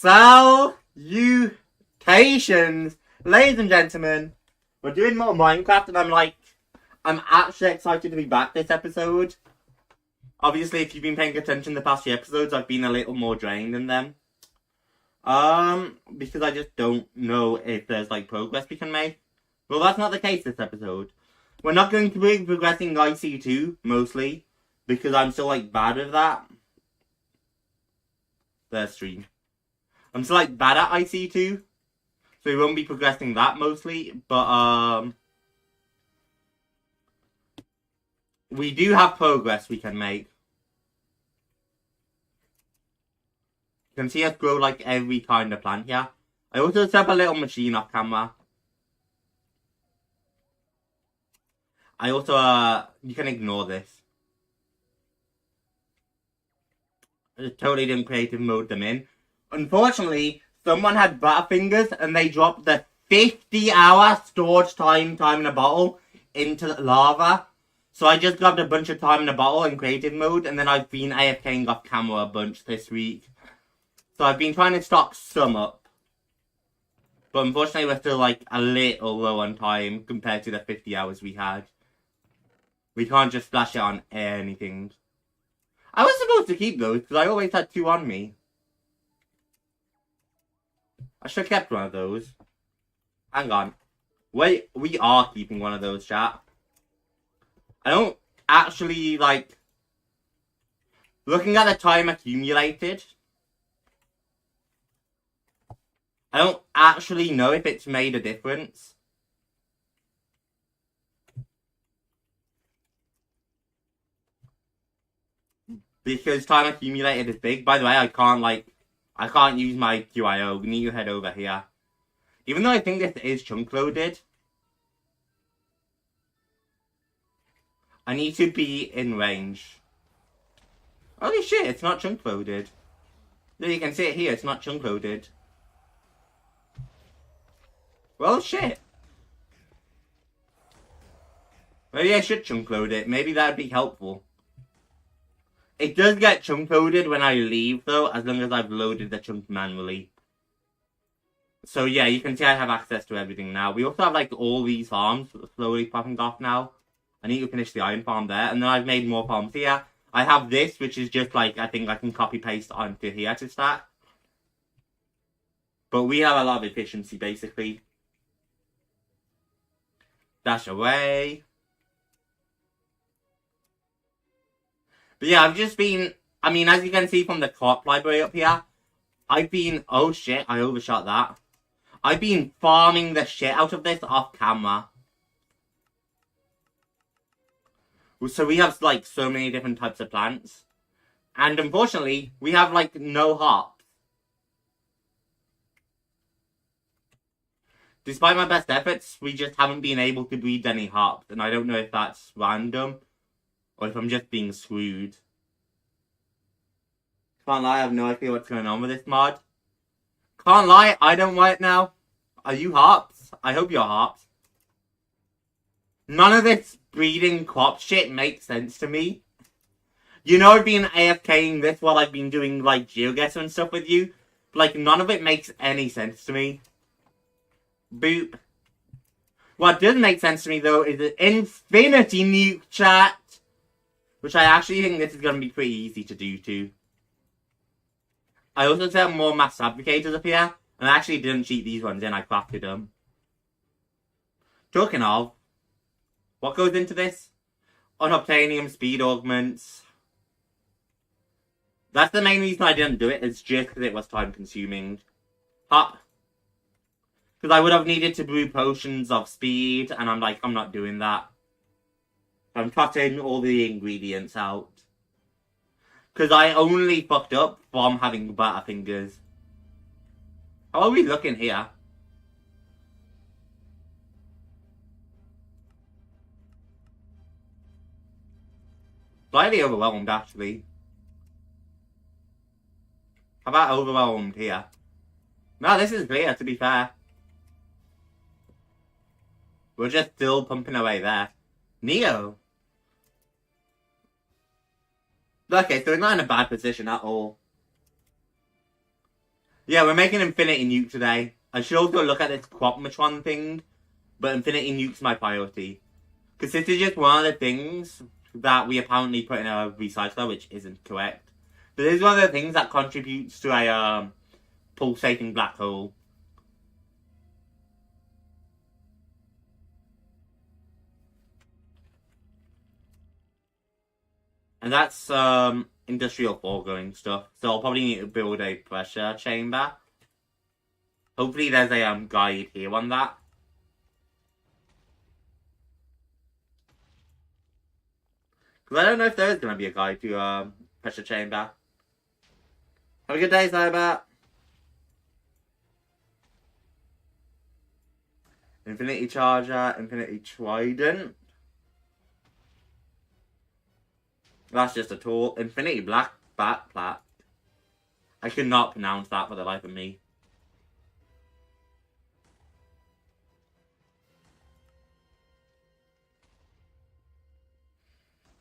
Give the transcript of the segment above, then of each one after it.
Salutations, ladies and gentlemen. We're doing more Minecraft, and I'm actually excited to be back this episode. Obviously, if you've been paying attention the past few episodes, I've been a little more drained than them. Because I just don't know if there's, progress we can make. Well, that's not the case this episode. We're not going to be progressing IC2, mostly, because I'm still, bad with that. Their stream. I'm still, bad at IC2, so we won't be progressing that mostly, but, we do have progress we can make. You can see us grow, every kind of plant here. I also set up a little machine off camera. I also, you can ignore this. I just totally didn't creative mode them in. Unfortunately, someone had Butterfingers and they dropped the 50-hour storage time in a bottle into the lava. So I just grabbed a bunch of time in a bottle in creative mode, and then I've been AFKing off camera a bunch this week. So I've been trying to stock some up. But unfortunately we're still a little low on time compared to the 50 hours we had. We can't just splash it on anything. I was supposed to keep those because I always had 2 on me. I should have kept one of those. Hang on. Wait, we are keeping one of those, chat. I don't actually, looking at the time accumulated, I don't actually know if it's made a difference. Because time accumulated is big. By the way, I can't use my QIO. We need to head over here. Even though I think this is chunk loaded, I need to be in range. Holy shit, it's not chunk loaded. No, you can see it here, it's not chunk loaded. Well, shit. Maybe I should chunk load it. Maybe that'd be helpful. It does get chunk loaded when I leave, though, as long as I've loaded the chunk manually. So, yeah, you can see I have access to everything now. We also have, all these farms slowly popping off now. I need to finish the iron farm there. And then I've made more farms here. I have this, which is just, I think I can copy-paste onto here to start. But we have a lot of efficiency, basically. Dash away. But yeah, I've just been, as you can see from the crop library up here, I've been, oh shit, I overshot that. I've been farming the shit out of this off camera. So we have, so many different types of plants. And unfortunately, we have, no hops. Despite my best efforts, we just haven't been able to breed any hops. And I don't know if that's random, or if I'm just being screwed. Can't lie, I have no idea what's going on with this mod. Can't lie, I don't want it now. Are you hops? I hope you're hops. None of this breeding crop shit makes sense to me. You know I've been AFKing this while I've been doing, GeoGuessr and stuff with you. But, none of it makes any sense to me. Boop. What does make sense to me, though, is the infinity nuke, chat. Which I actually think this is going to be pretty easy to do, too. I also set up more mass fabricators up here. And I actually didn't cheat these ones in, I crafted them. Talking of, what goes into this? Unobtainium speed augments. That's the main reason I didn't do it. It's just because it was time consuming. Hop. Because I would have needed to brew potions of speed. And I'm not doing that. I'm cutting all the ingredients out. Because I only fucked up from having Butterfingers. How are we looking here? Slightly overwhelmed, actually. How about overwhelmed here? No, this is clear, to be fair. We're just still pumping away there. Neo. Okay, so we're not in a bad position at all. Yeah, we're making Infinity Nuke today. I should also look at this Quapmatron thing, but Infinity Nuke's my priority. Because this is just one of the things that we apparently put in a recycler, which isn't correct. But this is one of the things that contributes to a pulsating black hole. And that's industrial foregoing stuff. So I'll probably need to build a pressure chamber. Hopefully there's a guide here on that. Because I don't know if there is going to be a guide to pressure chamber. Have a good day, Cyber. Infinity Charger, Infinity Trident. That's just a tool. Infinity Black Backpack. I could not pronounce that for the life of me.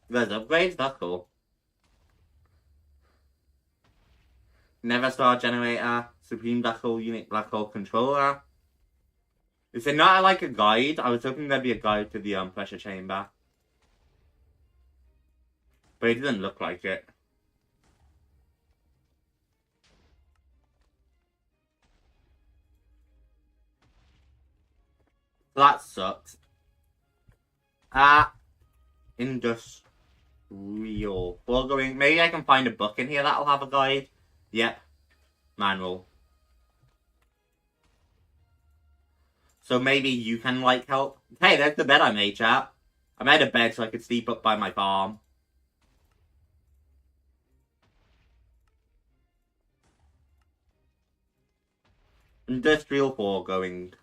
There's upgrades, that's cool. Never Star Generator, Supreme Black Hole Unit Black Hole Controller. Is it not like a guide? I was hoping there'd be a guide to the pressure chamber. But it doesn't look like it. That sucks. Industrial foregoing. Maybe I can find a book in here that'll have a guide. Yep. Manual. So maybe you can, like, help. Hey, there's the bed I made, chap. I made a bed so I could sleep up by my farm. Industrial foregoing.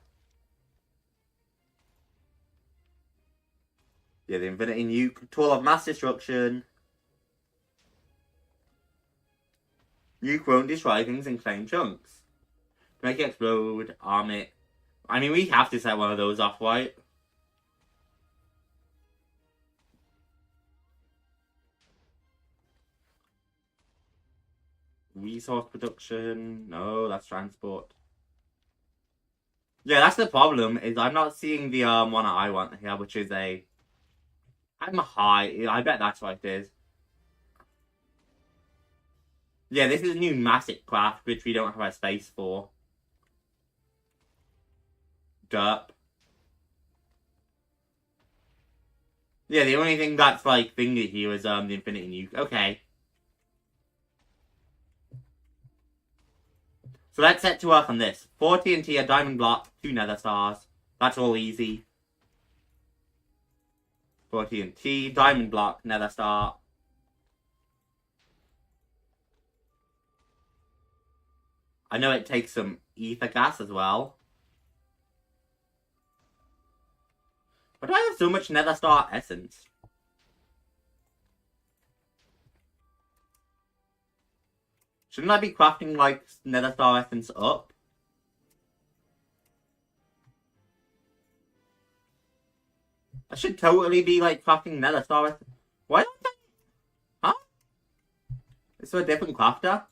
Yeah, the Infinity Nuke. Tool of Mass Destruction. Nuke won't destroy things in plain chunks. To make it explode, arm it. I mean, we have to set one of those off, right? Resource production. No, that's transport. Yeah, that's the problem, is I'm not seeing the one that I want here, which is a... I'm high. I bet that's what it is. Yeah, this is pneumatic craft, which we don't have a space for. Derp. Yeah, the only thing that's, like, thingy here is, the Infinity Nuke. Okay. So let's set to work on this. 4 TNT, a diamond block, 2 nether stars. That's all easy. 4 TNT, diamond block, nether star. I know it takes some ether gas as well. Why do I have so much nether star essence? Shouldn't I be crafting, like, nether star essence up? I should totally be, like, crafting nether star essence. Why don't I... Huh? Is there a different crafter?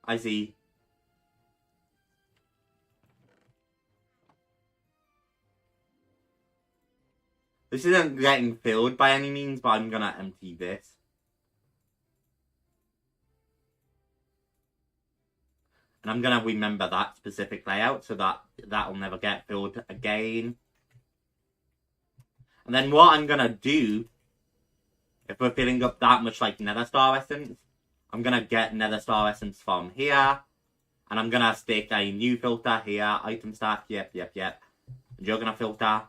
I see. This isn't getting filled by any means, but I'm gonna empty this. And I'm gonna remember that specific layout so that that'll never get filled again. And then what I'm gonna do, if we're filling up that much, like, nether star essence, I'm gonna get nether star essence from here. And I'm gonna stick a new filter here. Item stack, yep. And you're gonna filter.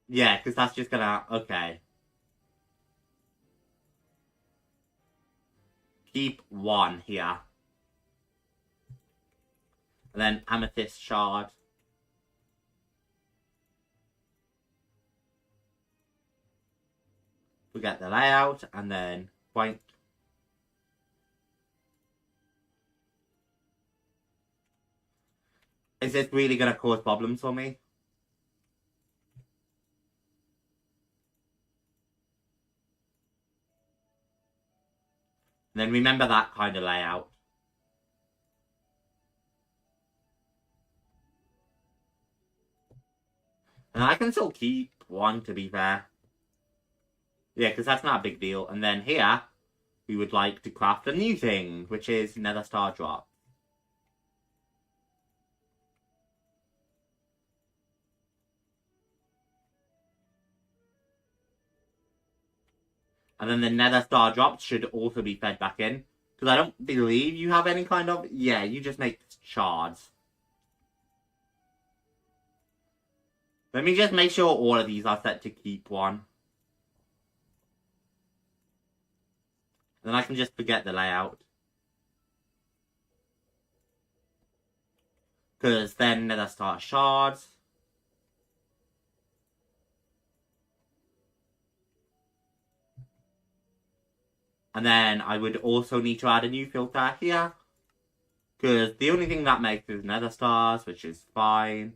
Yeah, because that's just gonna... Okay. Keep 1 here. And then amethyst shard. forget the layout, and then point. Is this really going to cause problems for me? And then remember that kind of layout. And I can still keep one, to be fair. Yeah, because that's not a big deal. And then here, we would like to craft a new thing, which is Nether Star Drop. And then the Nether Star Drops should also be fed back in. Because I don't believe you have any kind of... Yeah, you just make shards. Let me just make sure all of these are set to keep one. Then I can just forget the layout. Because then Nether Star Shards. And then I would also need to add a new filter here. Because the only thing that makes is Nether Stars, which is fine.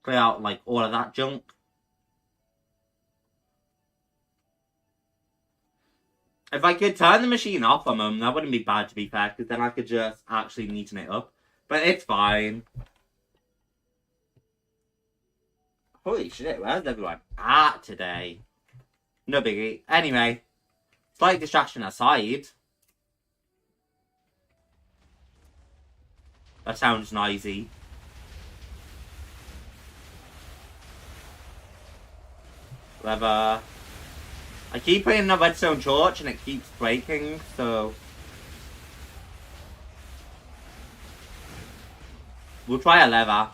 Clear out like all of that junk. If I could turn the machine off a moment, that wouldn't be bad, to be fair, because then I could just actually neaten it up. But it's fine. Holy shit, where's everyone at today? No biggie. Anyway, slight distraction aside. That sounds noisy. Whatever. I keep putting in a redstone torch and it keeps breaking, so... We'll try a lever.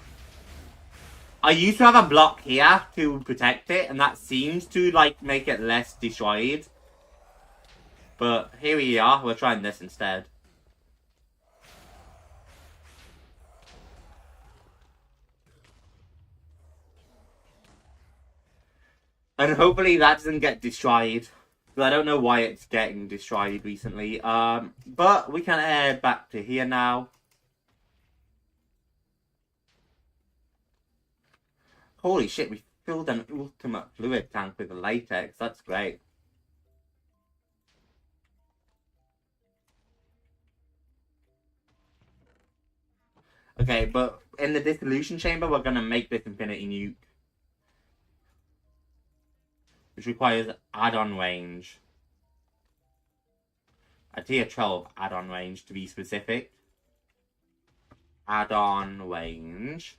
I used to have a block here to protect it, and that seems to, like, make it less destroyed. But here we are, we're trying this instead. And hopefully that doesn't get destroyed. Because I don't know why it's getting destroyed recently. But we can head back to here now. Holy shit, we filled an ultimate fluid tank with latex. That's great. Okay, but in the dissolution chamber, we're going to make this infinity nuke. Which requires add-on range. A tier 12 add-on range, to be specific. Add-on range.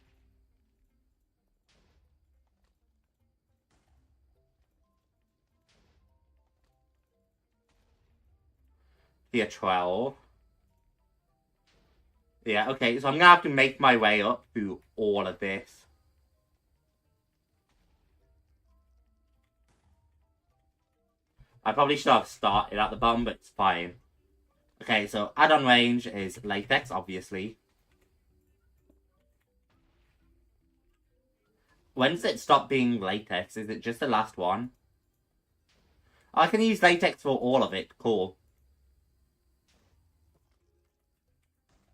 Tier 12. Yeah, okay, so I'm going to have to make my way up through all of this. I probably should have started at the bottom, but it's fine. Okay, so add-on range is latex, obviously. When does it stop being latex? Is it just the last one? I can use latex for all of it. Cool.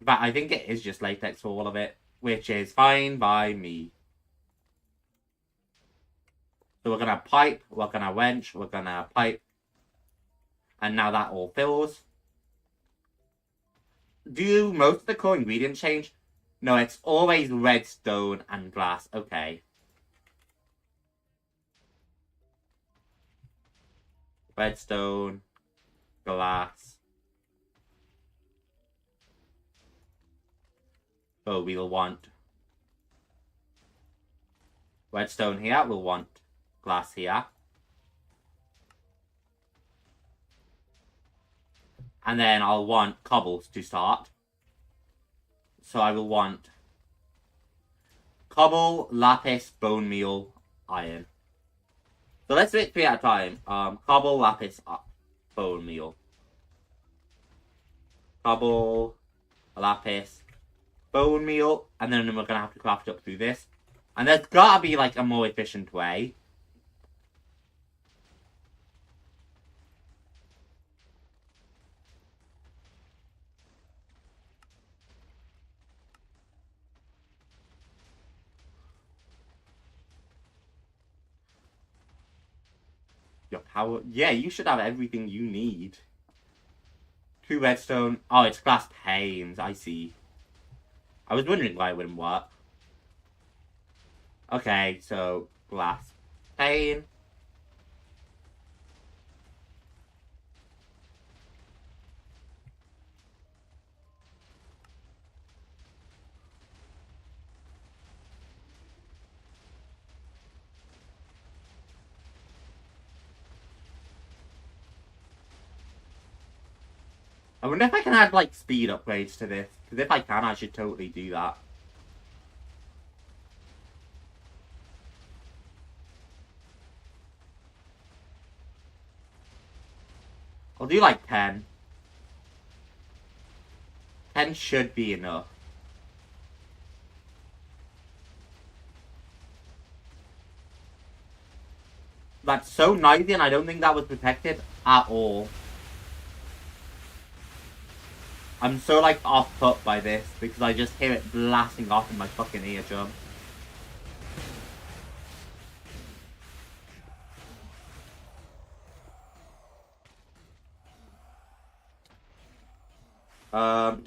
But I think it is just latex for all of it, which is fine by me. So we're going to pipe, we're going to wrench, we're going to pipe. And now that all fills. Do most of the core ingredients change? No, it's always redstone and glass. Okay. Redstone, glass. Oh, we'll want redstone here. We'll want glass here. And then I'll want cobbles to start. So I will want cobble, lapis, bone meal, iron. So let's do it 3 at a time. Cobble, lapis, bone meal. Cobble, lapis, bone meal, and then we're gonna have to craft up through this. And there's gotta be like a more efficient way. Your power, yeah, you should have everything you need. 2 redstone. Oh, it's glass panes. I see. I was wondering why it wouldn't work. Okay, so glass pane. I wonder if I can add like speed upgrades to this. Because if I can, I should totally do that. I'll do like 10. 10 should be enough. That's so noisy, and I don't think that was protected at all. I'm so like off put by this because I just hear it blasting off in my fucking eardrum.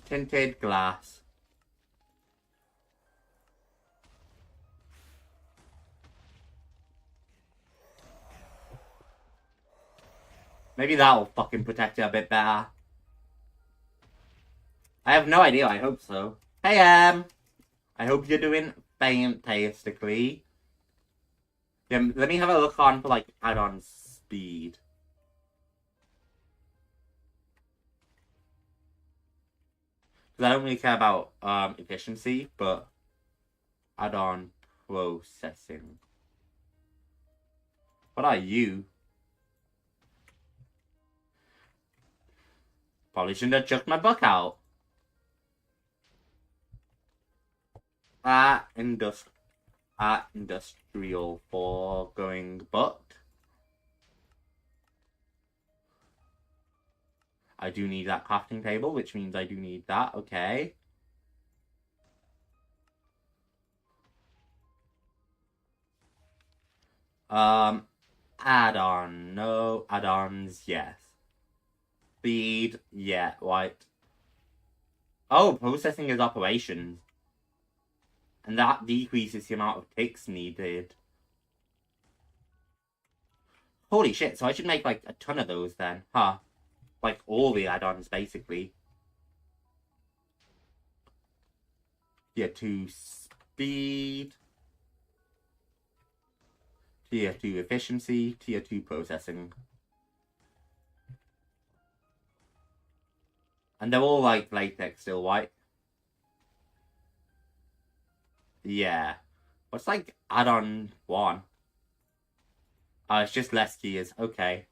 Tinted glass. Maybe that'll fucking protect it a bit better. I have no idea, I hope so. Hey, I hope you're doing fantastically. Yeah, let me have a look on for, like, add-on speed. Because I don't really care about, efficiency, but add-on processing. What are you? Probably shouldn't have chucked my book out. Industrial foregoing book. I do need that crafting table, which means I do need that. Okay. Add-on. No. Add-ons, yes. Speed, yeah, right. Oh, processing is operations. And that decreases the amount of ticks needed. Holy shit, so I should make like a ton of those then, huh? Like all the add-ons, basically. Tier 2 speed. Tier 2 efficiency. Tier 2 processing. And they're all like latex still, right? Yeah. What's like add-on 1? Oh, it's just less gears. Okay.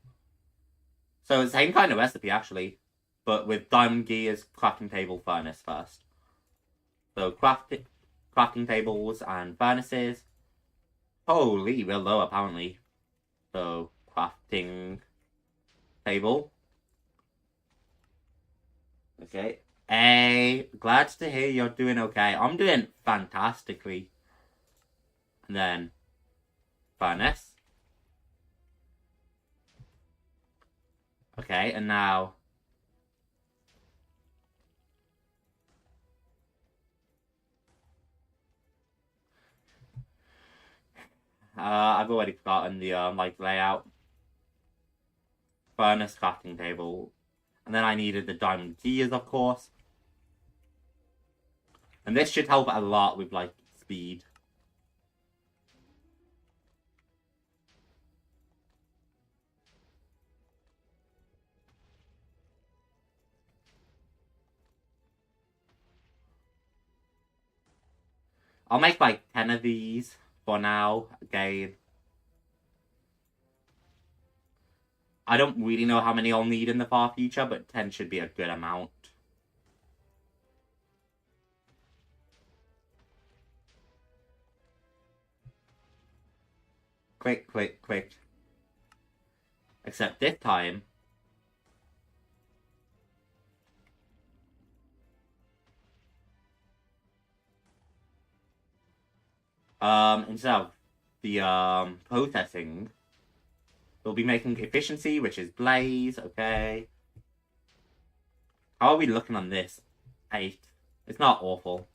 So it's the same kind of recipe, actually. But with diamond gears, crafting table, furnace first. So crafting tables and furnaces. Holy, we're low, apparently. So, crafting table. Okay. Hey, glad to hear you're doing okay. I'm doing fantastically. And then, furnace. Okay, and now... I've already forgotten the, like, layout. Furnace crafting table. And then I needed the diamond gears, of course. And this should help a lot with, like, speed. I'll make, like, 10 of these for now, again. I don't really know how many I'll need in the far future, but 10 should be a good amount. quick. Except this time, instead of the processing, we'll be making efficiency, which is blaze. Okay. How are we looking on this? 8. It's not awful.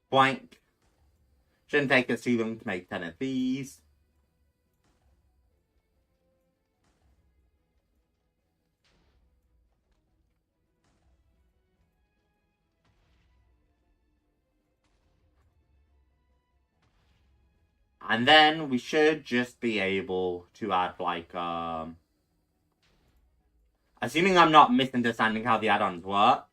Blank. Shouldn't take us too long to make 10 of these. And then we should just be able to add, like, assuming I'm not misunderstanding how the add-ons work.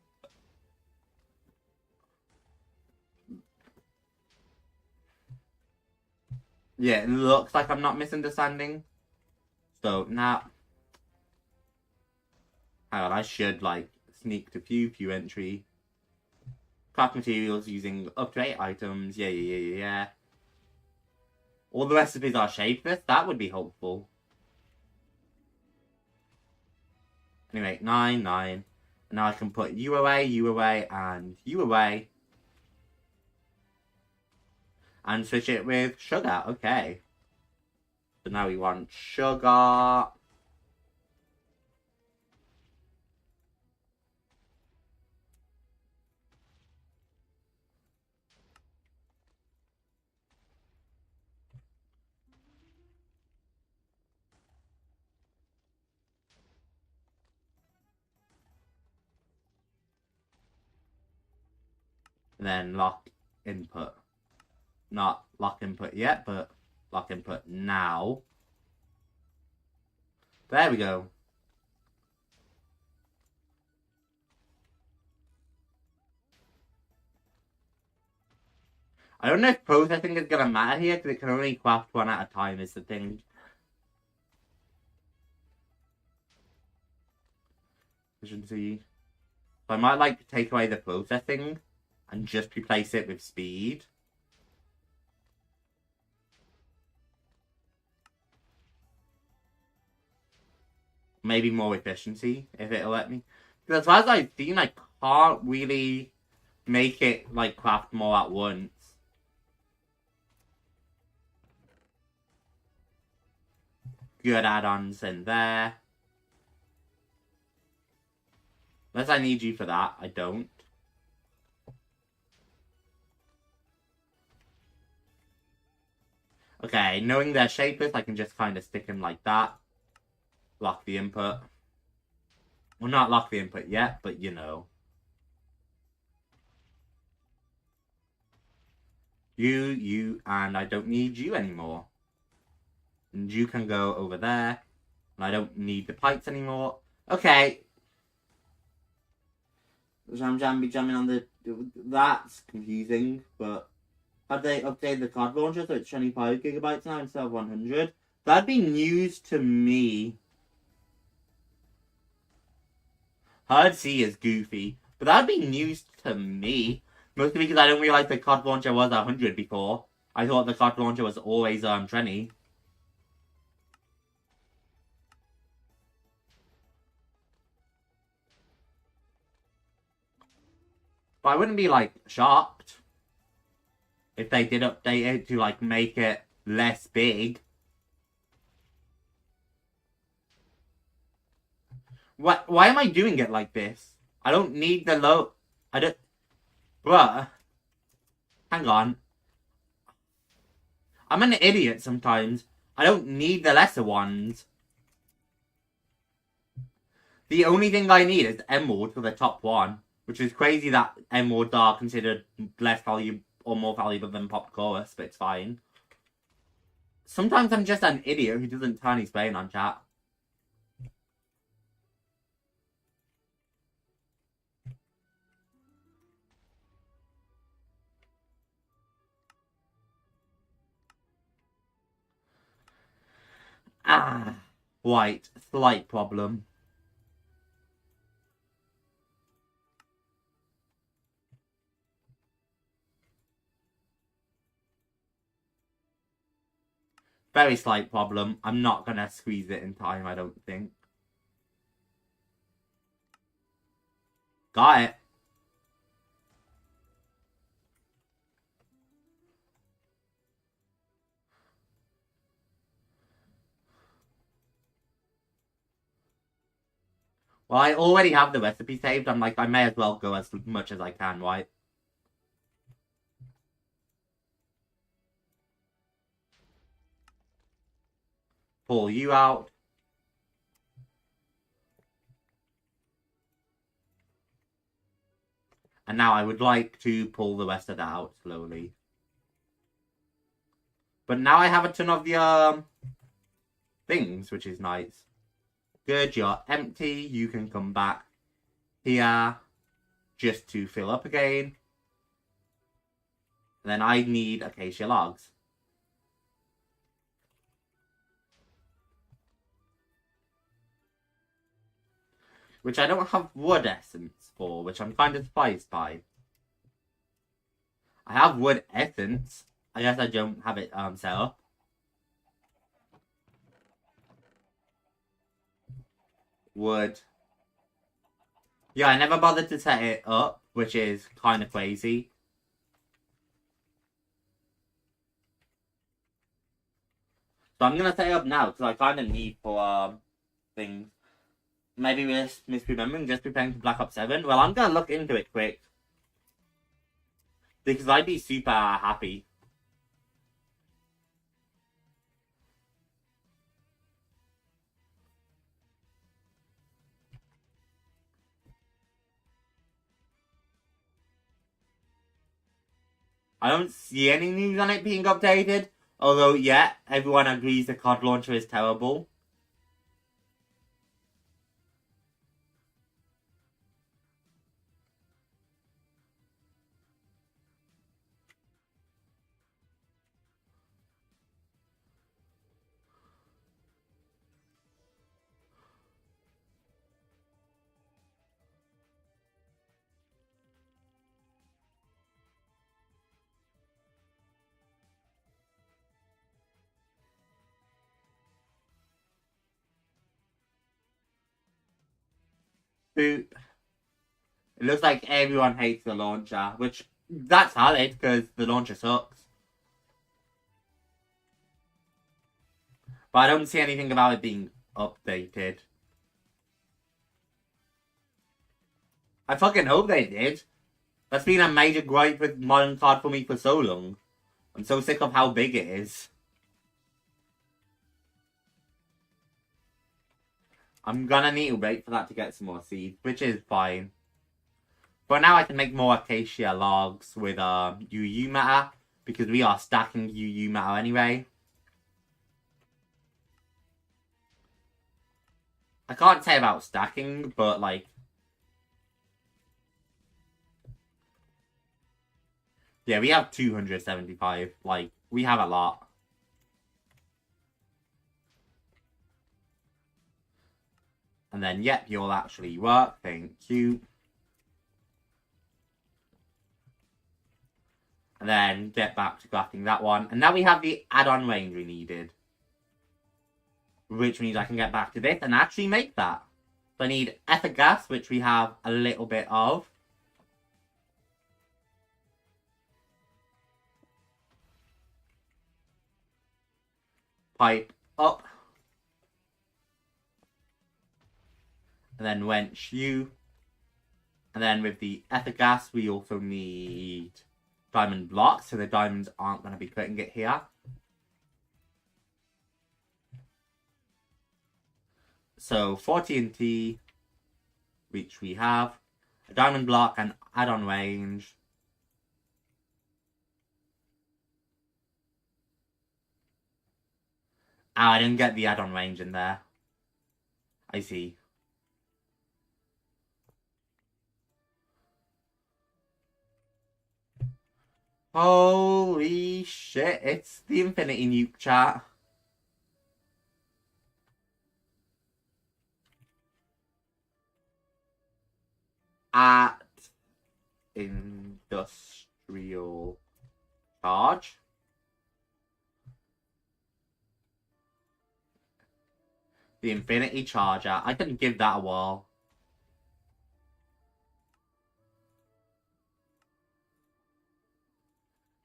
Yeah, it looks like I'm not misunderstanding. So, now... Hang on, I should, like, sneak to few entry. Craft materials using up to 8 items. Yeah. All the recipes are shapeless. That would be helpful. Anyway, 9. And now I can put you away, and you away. And switch it with sugar. Okay. So now we want sugar. And then lock input. Not lock input yet, but lock input now. There we go. I don't know if processing is gonna matter here, because it can only craft one at a time is the thing. Efficiency. So I might like to take away the processing and just replace it with speed. Maybe more efficiency, if it'll let me. Because as far as I've seen, I can't really make it, like, craft more at once. Good add-ons in there. Unless I need you for that, I don't. Okay, knowing they're shapeless, I can just kind of stick them like that. Lock the input. Well, not lock the input yet, but you know. You, and I don't need you anymore. And you can go over there. And I don't need the pipes anymore. Okay. Jamming on the... That's confusing, but... Have they updated the card launcher so it's 25 gigabytes now instead of 100? That'd be news to me. Hard C is goofy, but that'd be news to me. Mostly because I don't realize the card launcher was 100 before. I thought the card launcher was always 20. But I wouldn't be, like, shocked if they did update it to, like, make it less big. Why am I doing it like this? I don't need the low... I don't... Bruh. Hang on. I'm an idiot sometimes. I don't need the lesser ones. The only thing I need is emerald for the top one. Which is crazy that emeralds are considered less valuable or more valuable than pop chorus, but it's fine. Sometimes I'm just an idiot who doesn't turn his brain on chat. White. Slight problem. Very slight problem. I'm not gonna squeeze it in time, I don't think. Got it. Well, I already have the recipe saved. I'm like, I may as well go as much as I can, right? Pull you out. And now I would like to pull the rest of that out slowly. But now I have a ton of the things, which is nice. Good, you're empty. You can come back here just to fill up again. And then I need acacia logs. Which I don't have wood essence for, which I'm kind of surprised by. I have wood essence. I guess I don't have it set up. Wood. Yeah, I never bothered to set it up, which is kind of crazy. So I'm gonna set it up now, because I kind of need for things. Maybe we're misremembering, just preparing for Black Ops 7. Well, I'm gonna look into it quick. Because I'd be super happy. I don't see any news on it being updated. Although, yeah, everyone agrees the COD launcher is terrible. Boop. It looks like everyone hates the launcher, which, that's valid, because the launcher sucks. But I don't see anything about it being updated. I fucking hope they did. That's been a major gripe with modern COD for me for so long. I'm so sick of how big it is. I'm gonna need to wait for that to get some more seeds, which is fine. But now I can make more acacia logs with UU matter, because we are stacking UU matter anyway. I can't say about stacking, but like... Yeah, we have 275. Like, we have a lot. And then, yep, you'll actually work. Thank you. And then get back to crafting that one. And now we have the add-on range we needed. Which means I can get back to this and actually make that. So I need ether gas, which we have a little bit of. Pipe up. And then wrench you. And then with the ether gas, we also need diamond blocks, so the diamonds aren't going to be putting it here. So 4 TNT, which we have, a diamond block and add-on range. Oh, I didn't get the add-on range in there. I see. Holy shit, it's the Infinity Nuke chat. At industrial charge. The infinity charger. I can give that a whirl.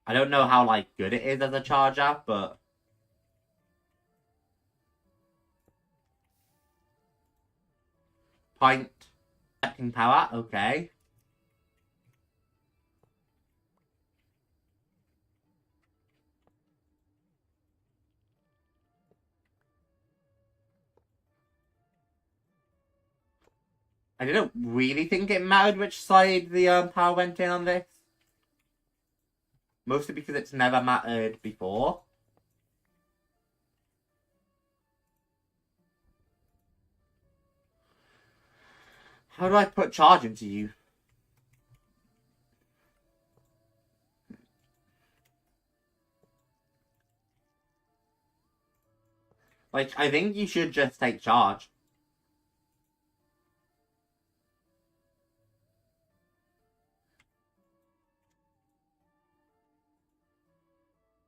I don't know how, like, good it is as a charger, but... Point. Acting power, okay. I didn't really think it mattered which side the power went in on this. Mostly because it's never mattered before. How do I put charge into you? Like, I think you should just take charge.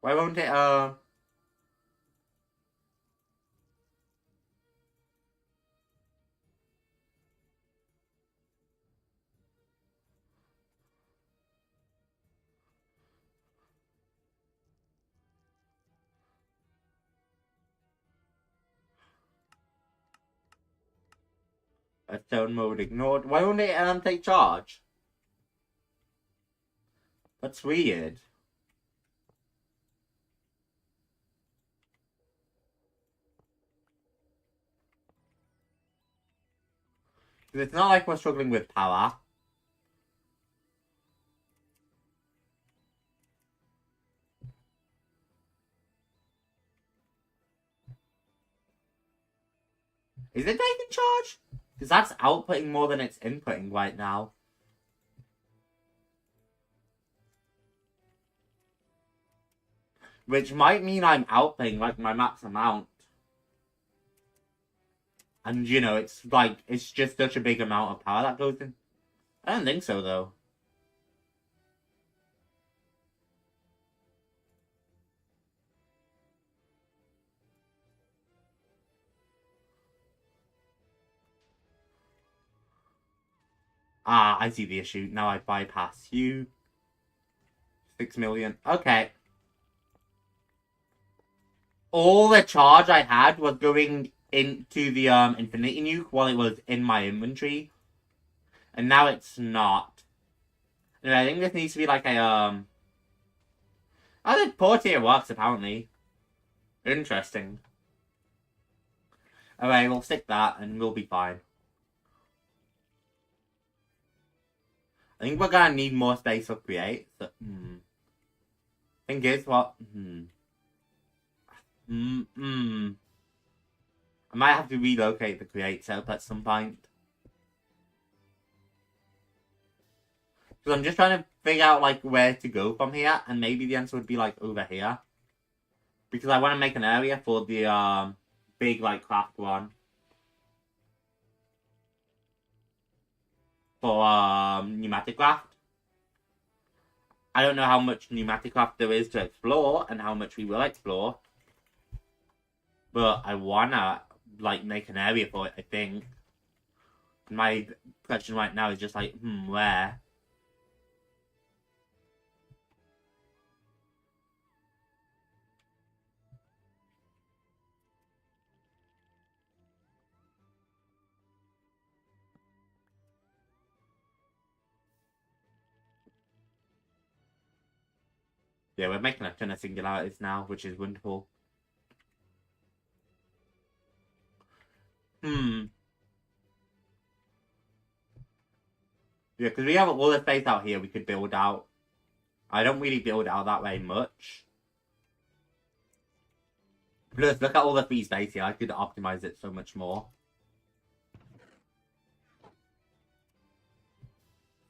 Why won't it, a stone mode ignored? Why won't it, take charge? That's weird. It's not like we're struggling with power. Is it taking charge? Because that's outputting more than it's inputting right now. Which might mean I'm outputting, like, my max amount. And, you know, it's, like, it's just such a big amount of power that goes in. I don't think so, though. Ah, I see the issue. Now I bypass you. 6 million. Okay. All the charge I had was going into the infinity nuke while it was in my inventory. And now it's not. And I think this needs to be like a Oh, the portier works apparently. Interesting. Okay, we'll stick that and we'll be fine. I think we're gonna need more space for create. So, Thing is, what? I might have to relocate the create setup at some point. Because I'm just trying to figure out, like, where to go from here. And maybe the answer would be, like, over here. Because I want to make an area for the, big, like, craft one. For, pneumatic craft. I don't know how much pneumatic craft there is to explore. And how much we will explore. But I wanna, like, make an area for it, I think. My question right now is just like, where? Yeah, we're making a ton of singularities now, which is wonderful. Yeah, because we have all the space out here we could build out. I don't really build out that way much. Plus, look at all the free space here. I could optimize it so much more.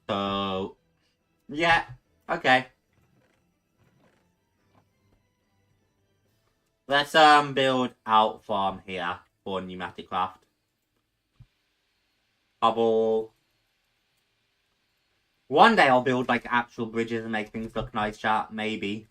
So, yeah, okay. Let's build out from here for pneumatic craft. Bubble. One day I'll build like actual bridges and make things look nice, chat. Maybe.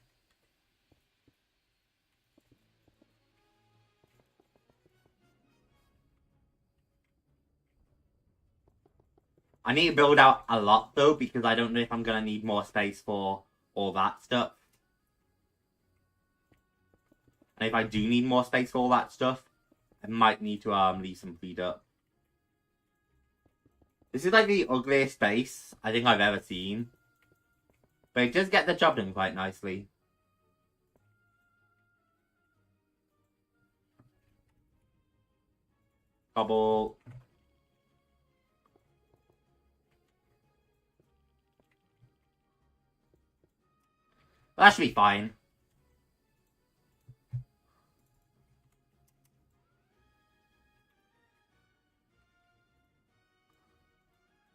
I need to build out a lot though, because I don't know if I'm gonna need more space for all that stuff. And if I do need more space for all that stuff, I might need to leave some freed up. This is like the ugliest space I think I've ever seen. But it does get the job done quite nicely. Cobble. That should be fine.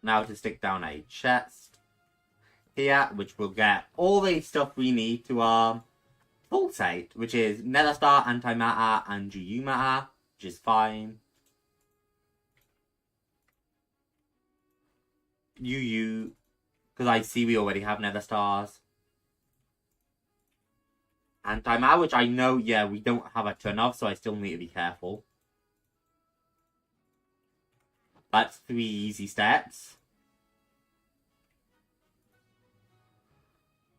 Now to stick down a chest here, which will get all the stuff we need to pulsate, which is nether star, antimatter, and GU matter, which is fine. UU, because I see we already have nether stars. Antimatter, which I know, yeah, we don't have a ton of, so I still need to be careful. That's 3 easy steps.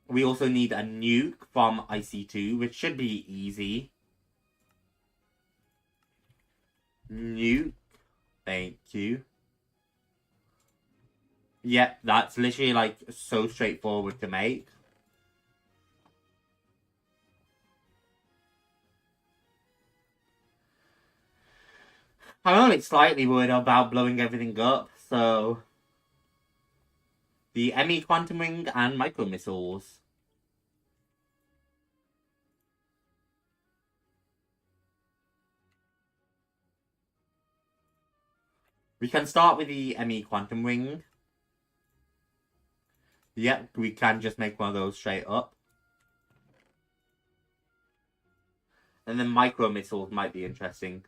We also need a nuke from IC2, which should be easy. Nuke. Thank you. Yep, that's literally like so straightforward to make. I'm only slightly worried about blowing everything up, so... The ME quantum ring and micro missiles. We can start with the ME quantum ring. Yep, we can just make one of those straight up. And then micro missiles might be interesting.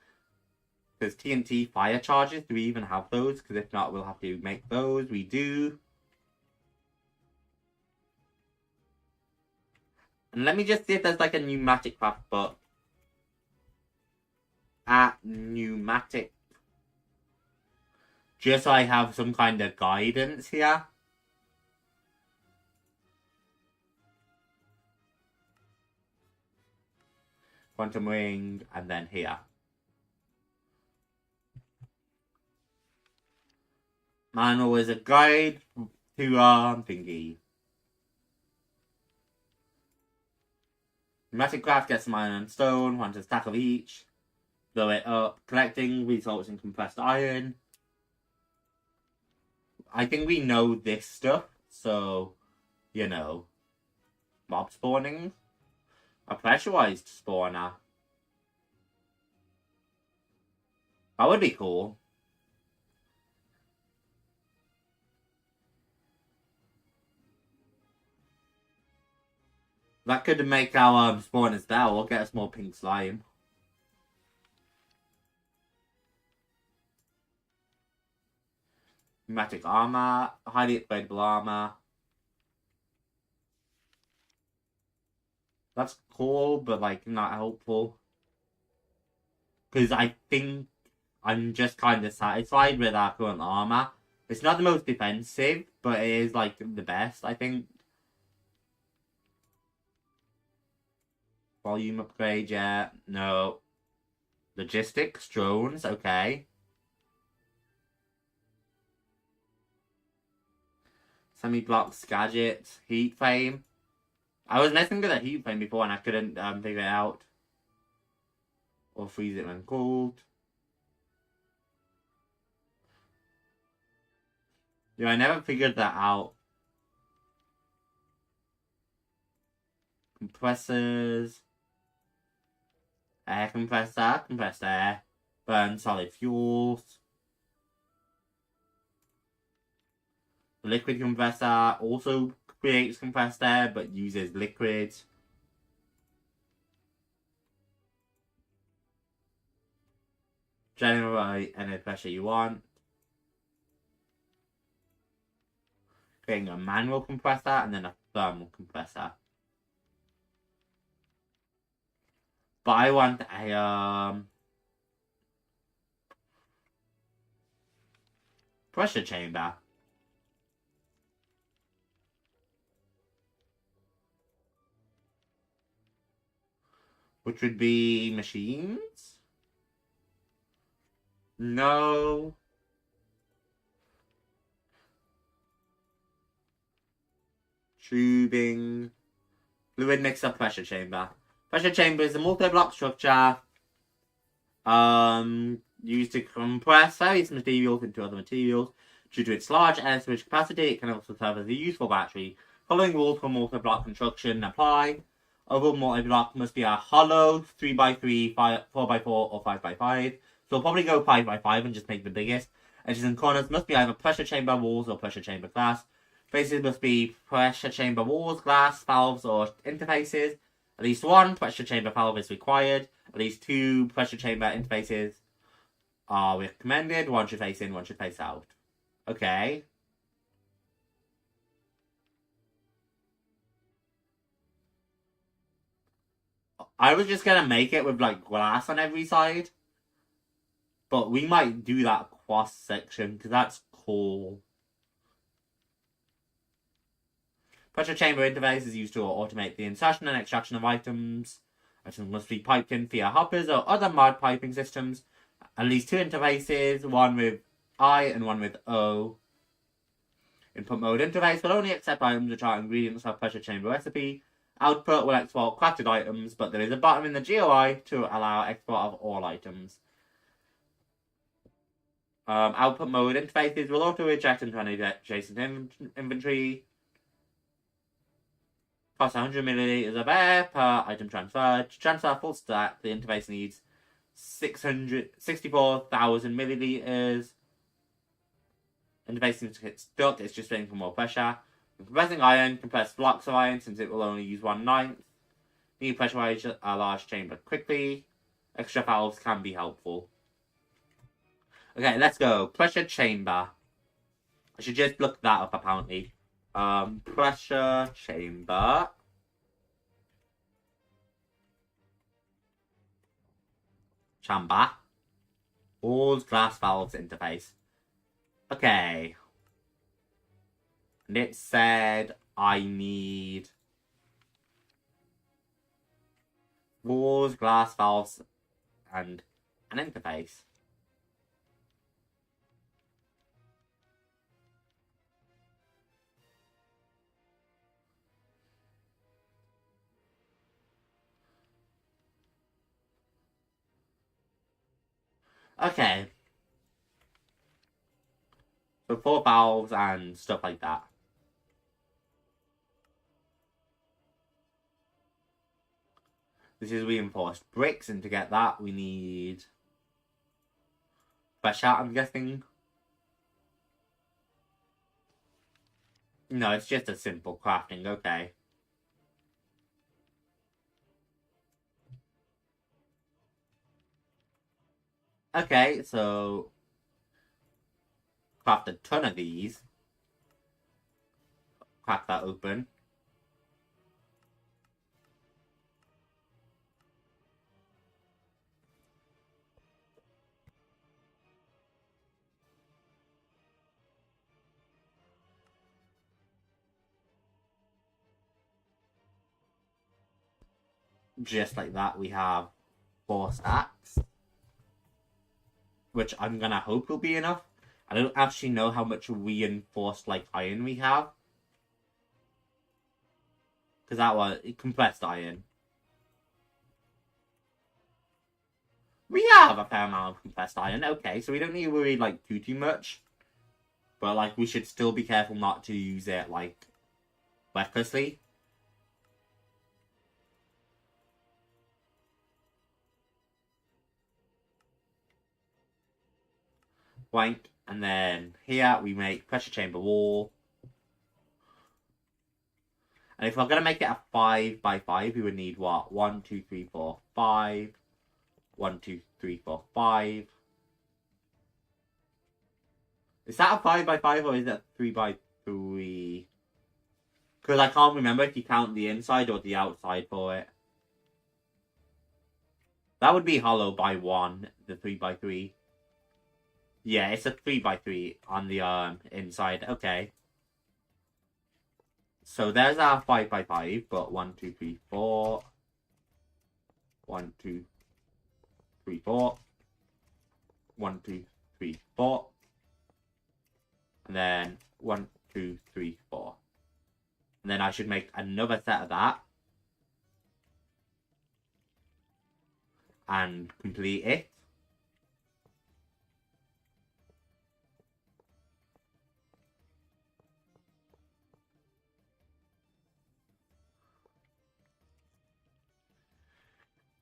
Because TNT fire charges, do we even have those? Because if not, we'll have to make those. We do. And let me just see if there's like a pneumatic craft book. Pneumatic. Just so I have some kind of guidance here. Quantum ring, and then here. Manual is a guide to thingy. Pneumatic craft gets some iron and stone, wants a stack of each. Blow it up. Collecting results in compressed iron. I think we know this stuff, so, you know. Mob spawning. A pressurized spawner. That would be cool. That could make our spawners better or get us more pink slime. Pneumatic armor, highly upgradable armor. That's cool, but like not helpful. Because I think I'm just kind of satisfied with our current armor. It's not the most defensive, but it is like the best, I think. Volume upgrade, yeah. No. Logistics, drones, okay. Semi-blocks, gadgets, heat frame. I was messing with a heat frame before and I couldn't figure it out. Or freeze it when cold. Yeah, I never figured that out. Compressors. Air compressor, compressed air. Burn solid fuels. The liquid compressor also creates compressed air, but uses liquid. Generate any pressure you want. Creating a manual compressor and then a thermal compressor. But I want a pressure chamber. which would be machines. No. Tubing. Fluid mixer, pressure chamber. Pressure chamber is a multi-block structure used to compress various materials into other materials. Due to its large air storage capacity, it can also serve as a useful battery. Following rules for multi-block construction apply. Overall multi-block must be a hollow 3x3, 4x4, or 5x5. So we'll probably go 5x5 and just make the biggest. Edges and corners must be either pressure chamber walls or pressure chamber glass. Faces must be pressure chamber walls, glass, valves, or interfaces. At least one pressure chamber valve is required. At least two pressure chamber interfaces are recommended. One should face in, one should face out. Okay. I was just gonna make it with like glass on every side. But we might do that cross section because that's cool. Pressure chamber interface is used to automate the insertion and extraction of items. Items must be piped in via hoppers or other mud piping systems. At least two interfaces, one with I and one with O. Input mode interface will only accept items which are ingredients of pressure chamber recipe. Output will export crafted items, but there is a button in the GUI to allow export of all items. Output mode interfaces will auto eject into an adjacent inventory. Costs 100 milliliters of air per item transferred. To transfer full stack, the interface needs 64,000 milliliters. Interface seems to get stuck, it's just waiting for more pressure. Compressing iron, compress blocks of iron since it will only use 1/9. Need to pressurize a large chamber quickly. Extra valves can be helpful. Okay, let's go. Pressure chamber. I should just look that up apparently. Pressure chamber. Chamber. Walls, glass, valves, interface. Okay. And it said I need walls, glass, valves, and an interface. Okay. So 4 valves and stuff like that. This is reinforced bricks, and to get that we need pressure, I'm guessing. No, it's just a simple crafting, okay. Okay, so craft a ton of these. Crack that open. Just like that, we have 4 stacks. Which I'm gonna hope will be enough. I don't actually know how much reinforced like iron we have. Because that was compressed iron. We have a fair amount of compressed iron, okay, so we don't need to worry like too much. But like we should still be careful not to use it like recklessly. Blank, and then here we make pressure chamber wall. And if we're gonna make it a 5x5, we would need what? 1, 2, 3, 4, 5. 1, 2, 3, 4, 5. Is that a 5x5 or is it a 3x3? Because I can't remember if you count the inside or the outside for it. That would be hollow by 1, the 3x3. Yeah, it's a 3x3 on the inside. Okay. So there's our 5x5, but 1, 2, 3, 4. 1, 2, 3, 4. 1, 2, 3, 4. And then 1, 2, 3, 4. And then I should make another set of that. And complete it.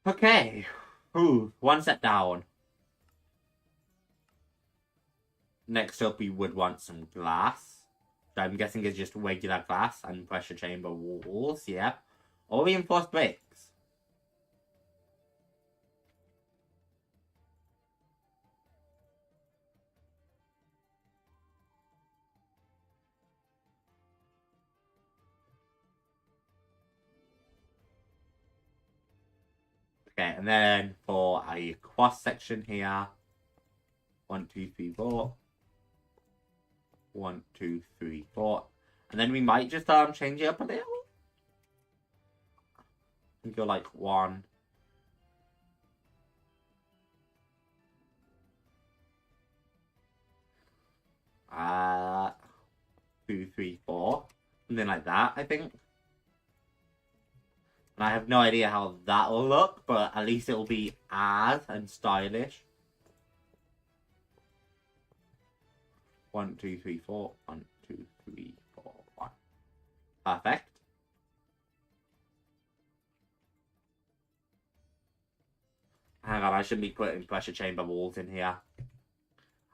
Okay. Ooh, one set down. Next up, we would want some glass. So I'm guessing it's just regular glass and pressure chamber walls, yeah. Or reinforced bricks. Okay, and then for a cross section here, 1, 2, 3, 4. 1, 2, 3, 4. And then we might just change it up a little. And go like 1. 2, 3, 4. Something like that, I think. And I have no idea how that will look, but at least it will be as and stylish. 1, 2, 3, 4. 1, 2, 3, 4, 1. Perfect. Hang on, I shouldn't be putting pressure chamber walls in here.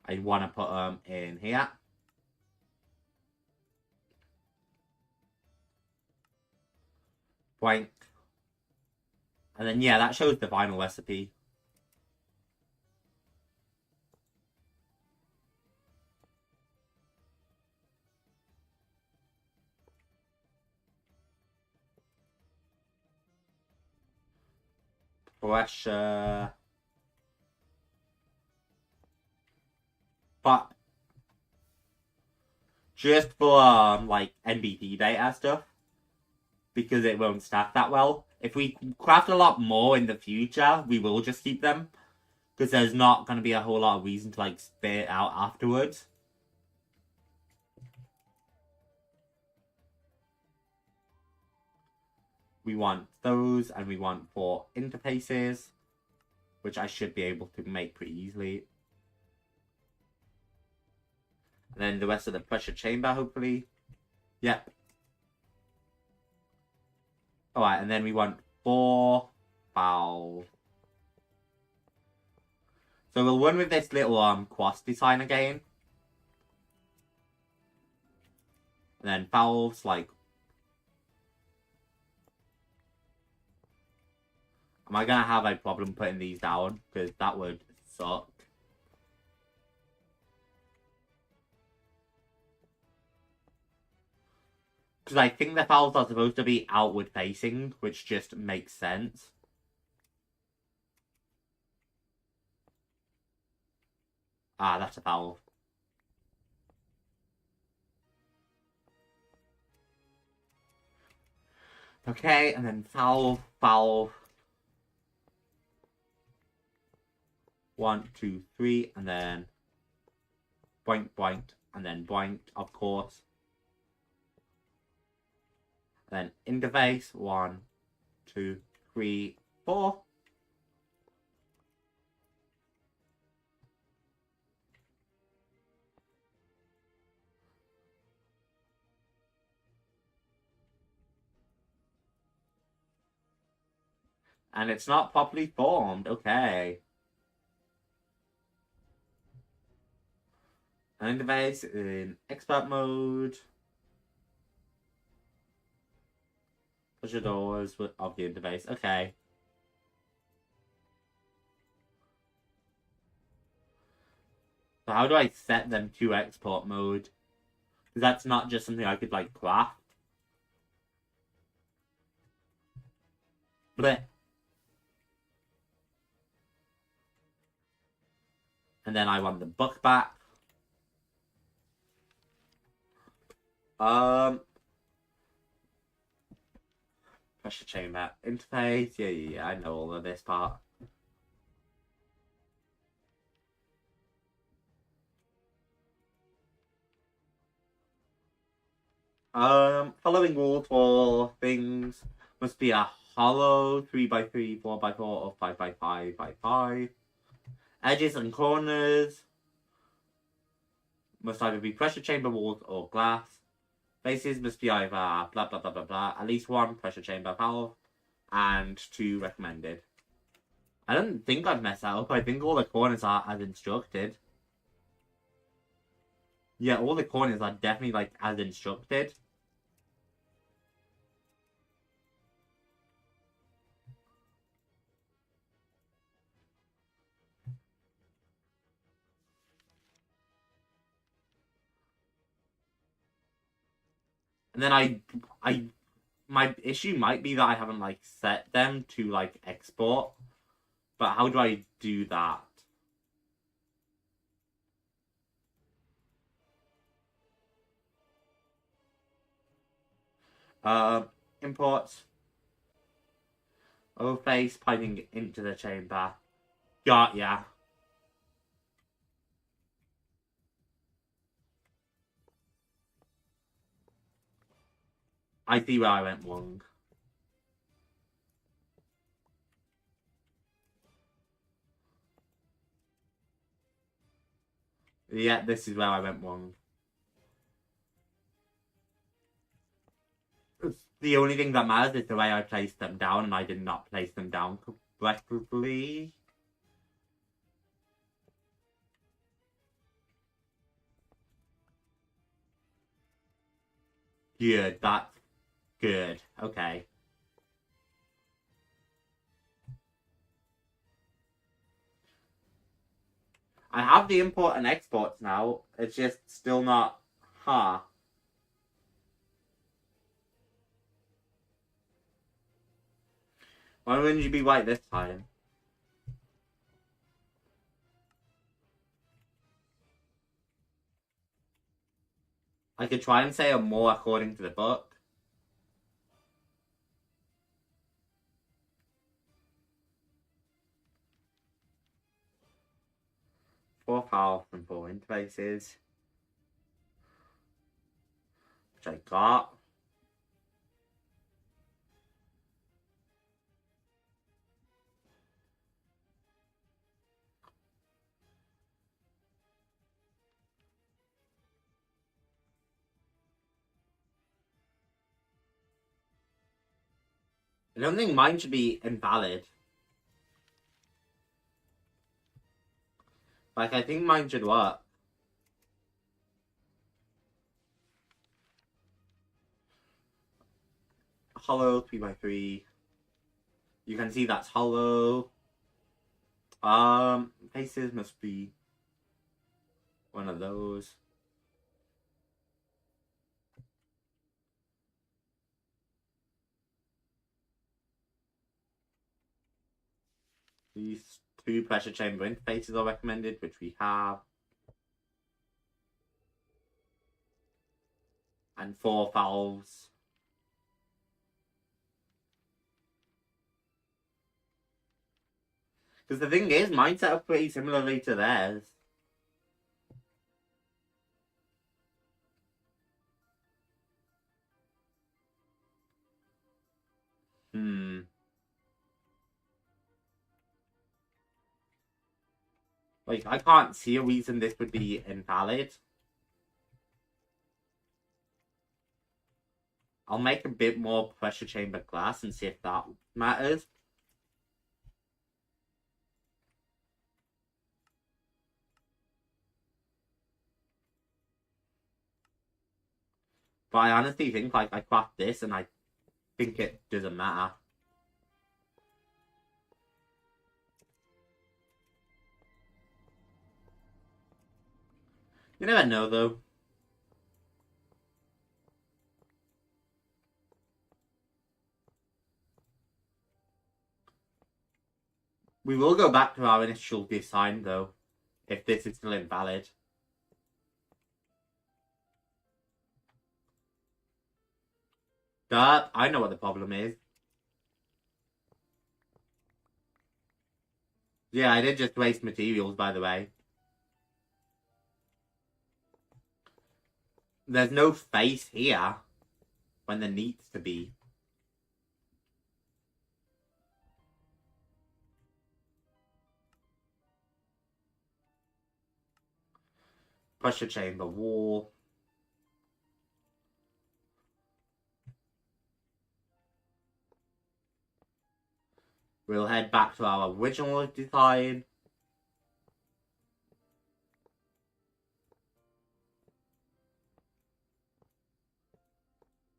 I want to put them in here. Blank. And then, yeah, that shows the final recipe. Pressure. But just for like NBD data stuff, because it won't stack that well. If we craft a lot more in the future, we will just keep them, because there's not going to be a whole lot of reason to like spit it out afterwards. We want those, and we want 4 interfaces, which I should be able to make pretty easily. And then the rest of the pressure chamber, hopefully. Yep. Alright, and then we want 4 valve. So we'll run with this little cross design again. And then valves, like... Am I going to have a problem putting these down? Because that would suck. Because I think the valves are supposed to be outward facing, which just makes sense. Ah, that's a valve. Okay, and then valve, valve. 1, 2, 3, and then boink, boink, and then boink, of course. And then interface, 1, 2, 3, 4. And it's not properly formed, okay. An interface in expert mode. Push the doors of the interface, okay. So how do I set them to export mode? Because that's not just something I could, like, craft. Bleh. And then I want the book back. pressure chamber interface. Yeah, I know all of this part. Following rules for things must be a hollow 3x3, 4x4, or 5x5x5. Edges and corners must either be pressure chamber walls or glass. Faces must be either blah blah blah blah blah, at least one pressure chamber valve, and 2 recommended. I don't think I'd mess that up. I think all the corners are as instructed. Yeah, all the corners are definitely like as instructed. And then my issue might be that I haven't like set them to like export. But how do I do that? Imports. Overface piping into the chamber. Got ya. I see where I went wrong. Yeah, this is where I went wrong. The only thing that matters is the way I placed them down, and I did not place them down correctly. Good, that's good. Okay. I have the import and exports now. It's just still not... Huh. Why wouldn't you be right this time? I could try and say more according to the book. Four power from 4 interfaces. Which I got. I don't think mine should be invalid. Like, I think mine should work. Hollow 3x3. You can see that's hollow. Faces must be one of those. These 2 pressure chamber interfaces are recommended, which we have. And 4 valves. Because the thing is, mine set up pretty similarly to theirs. Like, I can't see a reason this would be invalid. I'll make a bit more pressure chamber glass and see if that matters. But I honestly think, like, I craft this and I think it doesn't matter. You never know, though. We will go back to our initial design, though, if this is still invalid. That, I know what the problem is. Yeah, I did just waste materials, by the way. There's no face here when there needs to be. Pressure chamber wall. We'll head back to our original design.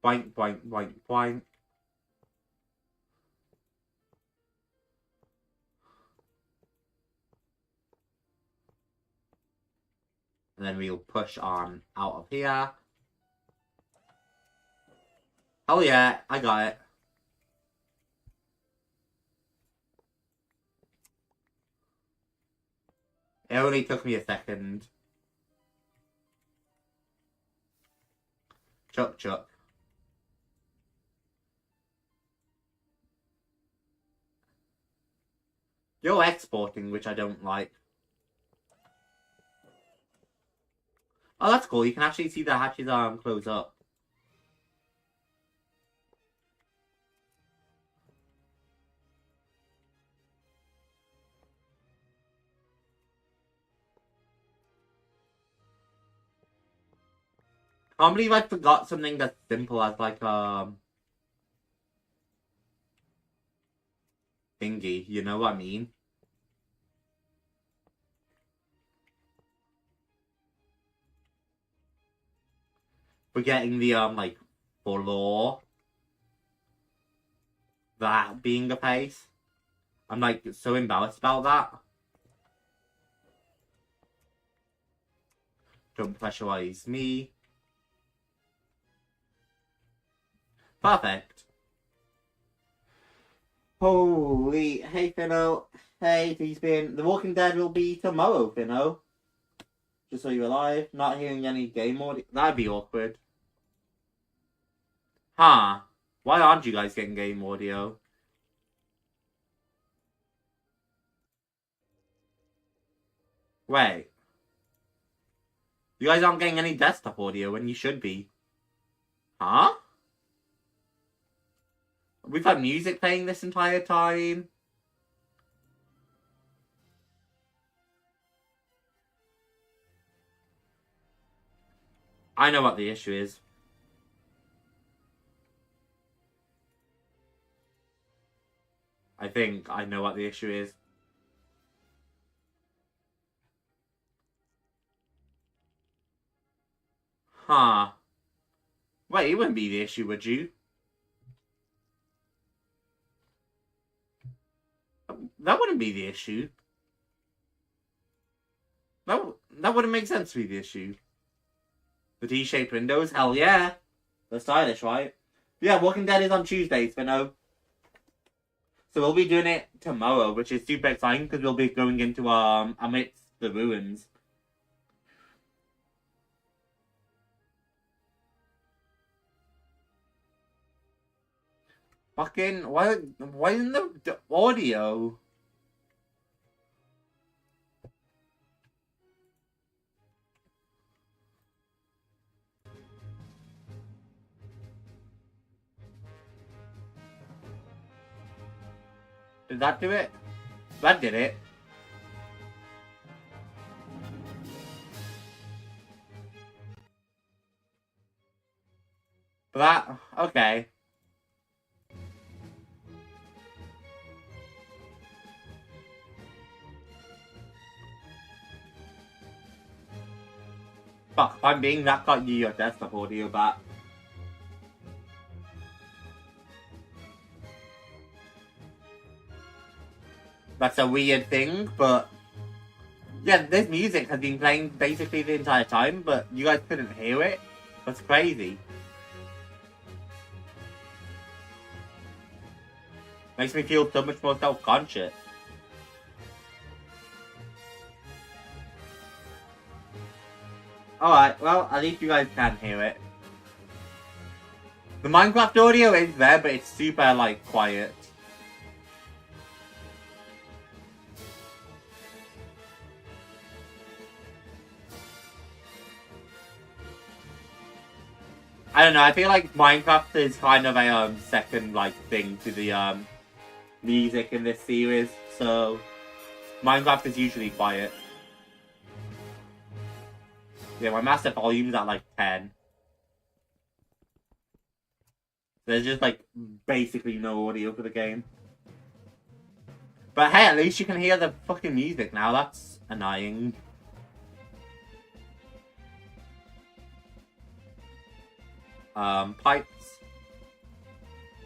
Boink, boink, boink, boink. And then we'll push on out of here. Oh yeah, I got it. It only took me a second. Chuck, chuck. You're exporting, which I don't like. Oh, that's cool. You can actually see the hatches close up. I can't believe I forgot something that's simple as like thingy, you know what I mean? Forgetting the like floor. That being the pace. I'm like so embarrassed about that. Don't pressurize me. Perfect. Holy, hey Finno. Hey, he's been. The Walking Dead will be tomorrow, Finno. Just so you're alive. Not hearing any game audio. That'd be awkward. Huh. Why aren't you guys getting game audio? Wait. You guys aren't getting any desktop audio when you should be. Huh? We've had music playing this entire time. I know what the issue is. I think I know what the issue is. Huh. Wait, it wouldn't be the issue, would you? That wouldn't be the issue. That wouldn't make sense to be the issue. The T-shaped windows? Hell yeah. They're stylish, right? Yeah, Walking Dead is on Tuesdays, for no. So we'll be doing it tomorrow, which is super exciting because we'll be going into amidst the ruins. Fucking why isn't the audio? Did that do it? That did it. But that okay. Fuck, if I'm being that got you your desktop audio back. That's a weird thing, but yeah, this music has been playing basically the entire time, but you guys couldn't hear it. That's crazy. Makes me feel so much more self-conscious. Alright, well, at least you guys can hear it. The Minecraft audio is there, but it's super, like, quiet. I don't know, I feel like Minecraft is kind of a second like thing to the music in this series, so Minecraft is usually quiet. Yeah, my master volume's at like 10. There's just like basically no audio for the game. But hey, at least you can hear the fucking music now, that's annoying. Pipes.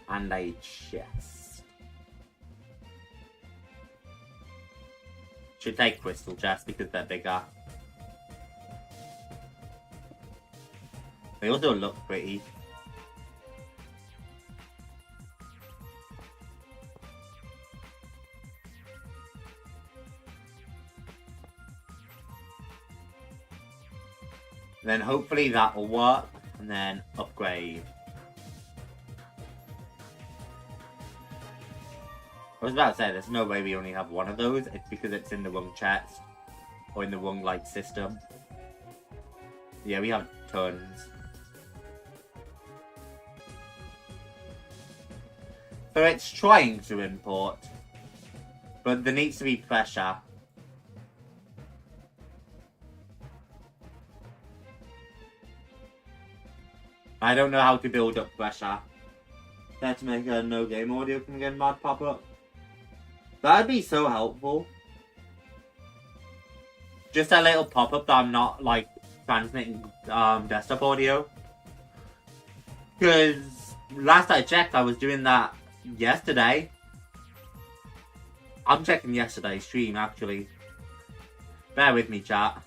And a chest. Should take crystal chests because they're bigger. They also look pretty. And then hopefully that will work, and then upgrade. I was about to say, there's no way we only have one of those. It's because it's in the wrong chest. Or in the wrong, like, system. Yeah, we have tons. So it's trying to import. But there needs to be pressure. I don't know how to build up pressure. Let's make a no game audio can again mod pop up. That'd be so helpful. Just a little pop-up that I'm not like transmitting desktop audio. Because last I checked I was doing that yesterday. I'm checking yesterday's stream actually. Bear with me chat.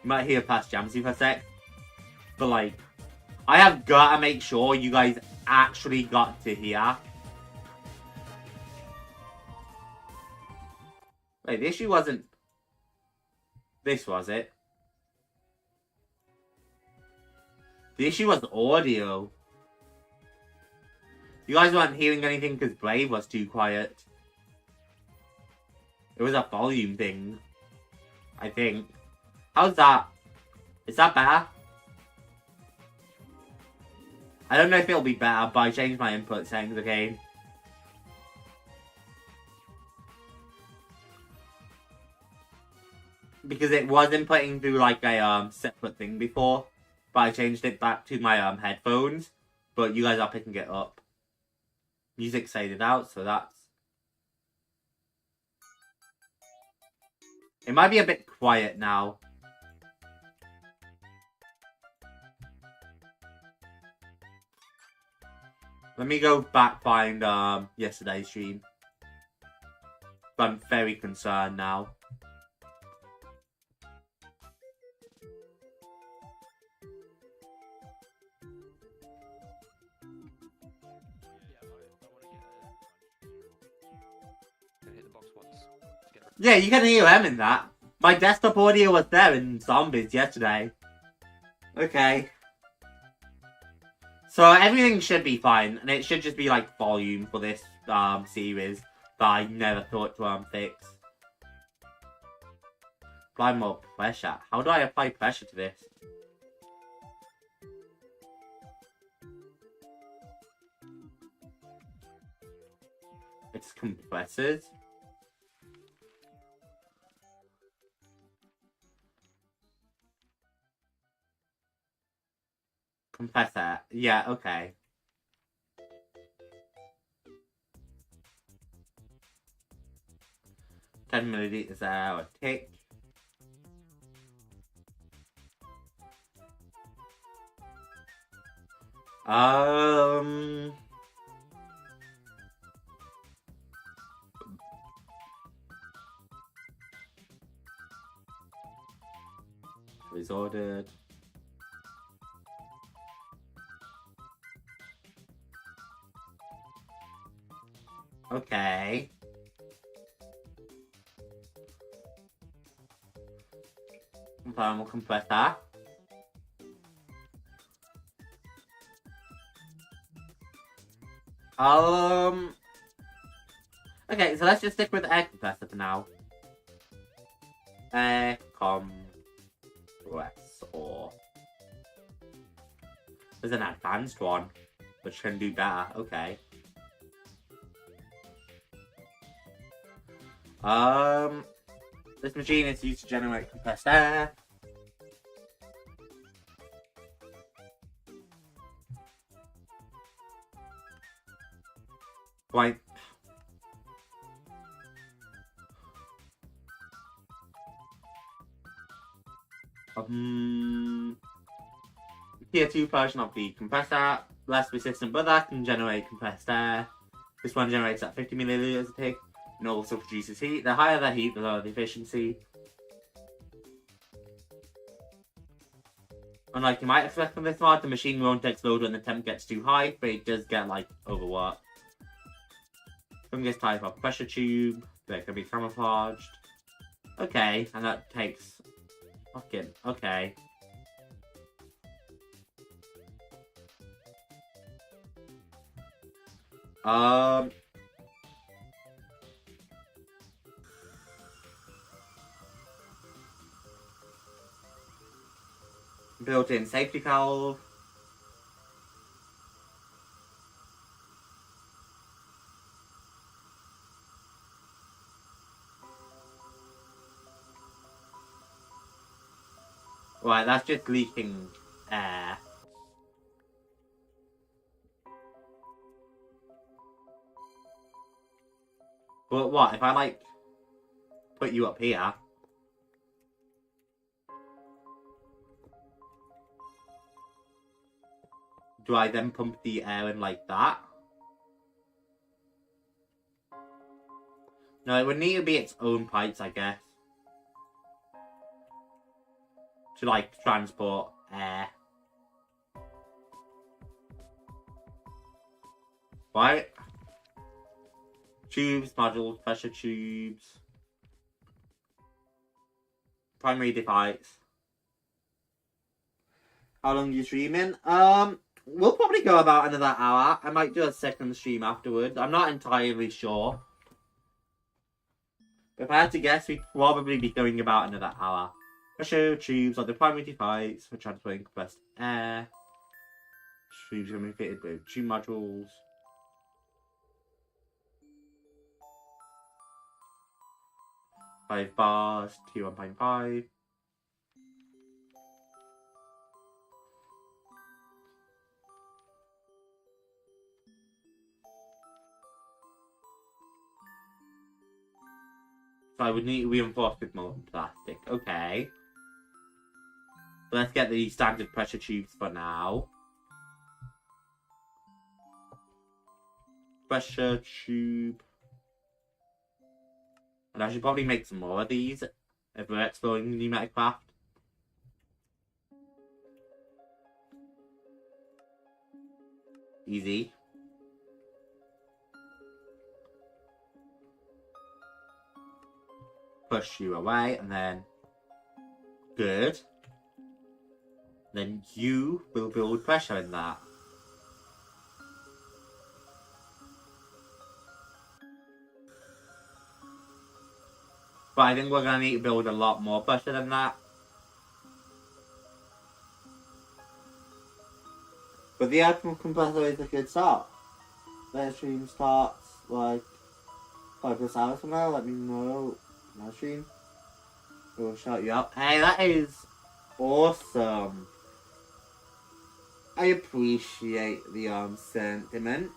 You might hear past Jamsy for a sec. But like, I have got to make sure you guys actually got to hear. Wait, the issue wasn't... This was it. The issue was audio. You guys weren't hearing anything because Brave was too quiet. It was a volume thing. I think. How's that? Is that better? I don't know if it'll be better, but I changed my input settings again. Because it was inputting through like a separate thing before. But I changed it back to my headphones. But you guys are picking it up. Music faded out, so that's... It might be a bit quiet now. Let me go back find yesterday's stream. But I'm very concerned now. Yeah, you can hear him in that. My desktop audio was there in Zombies yesterday. Okay. So everything should be fine, and it should just be like volume for this series that I never thought to fix. Apply more pressure. How do I apply pressure to this? It's compressors. Compressor. Yeah, okay. $10 milliliters an hour tick. Is ordered. Okay. Thermal compressor. Okay, so let's just stick with air compressor for now. Air compressor. There's an advanced one, which can do better. Okay. This machine is used to generate compressed air. Right. Tier 2 version of the compressor, less resistant, but that can generate compressed air. This one generates at 50 milliliters a tick and also produces heat. The higher the heat, the lower the efficiency. Unlike you might expect from this mod, the machine won't explode when the temp gets too high, but it does get like overworked. From this type of pressure tube, they can be camouflaged. Okay, and that takes fucking okay. Built-in safety valve. Right, that's just leaking air. But what, if I like put you up here? Do I then pump the air in like that? No, it would need to be its own pipes, I guess. To like transport air. Right? Tubes, modules, pressure tubes. Primary device. How long are you streaming? We'll probably go about another hour. I might do a second stream afterwards. I'm not entirely sure. If I had to guess, we'd probably be going about another hour. Pressure tubes are the primary device for transporting compressed air. Tubes can be fitted with tube modules. Five bars, T1.5. So I would need reinforced with more plastic. Okay. So let's get the standard pressure tubes for now. Pressure tube. And I should probably make some more of these if we're exploring the pneumatic craft. Easy. Push you away, and then good. Then you will build pressure in that. But I think we're gonna need to build a lot more pressure than that. But the atom compressor is a good start. Their stream starts like 5+ hours from now. Let me know. My stream. We'll shout you out. Hey, that is awesome. I appreciate the sentiment.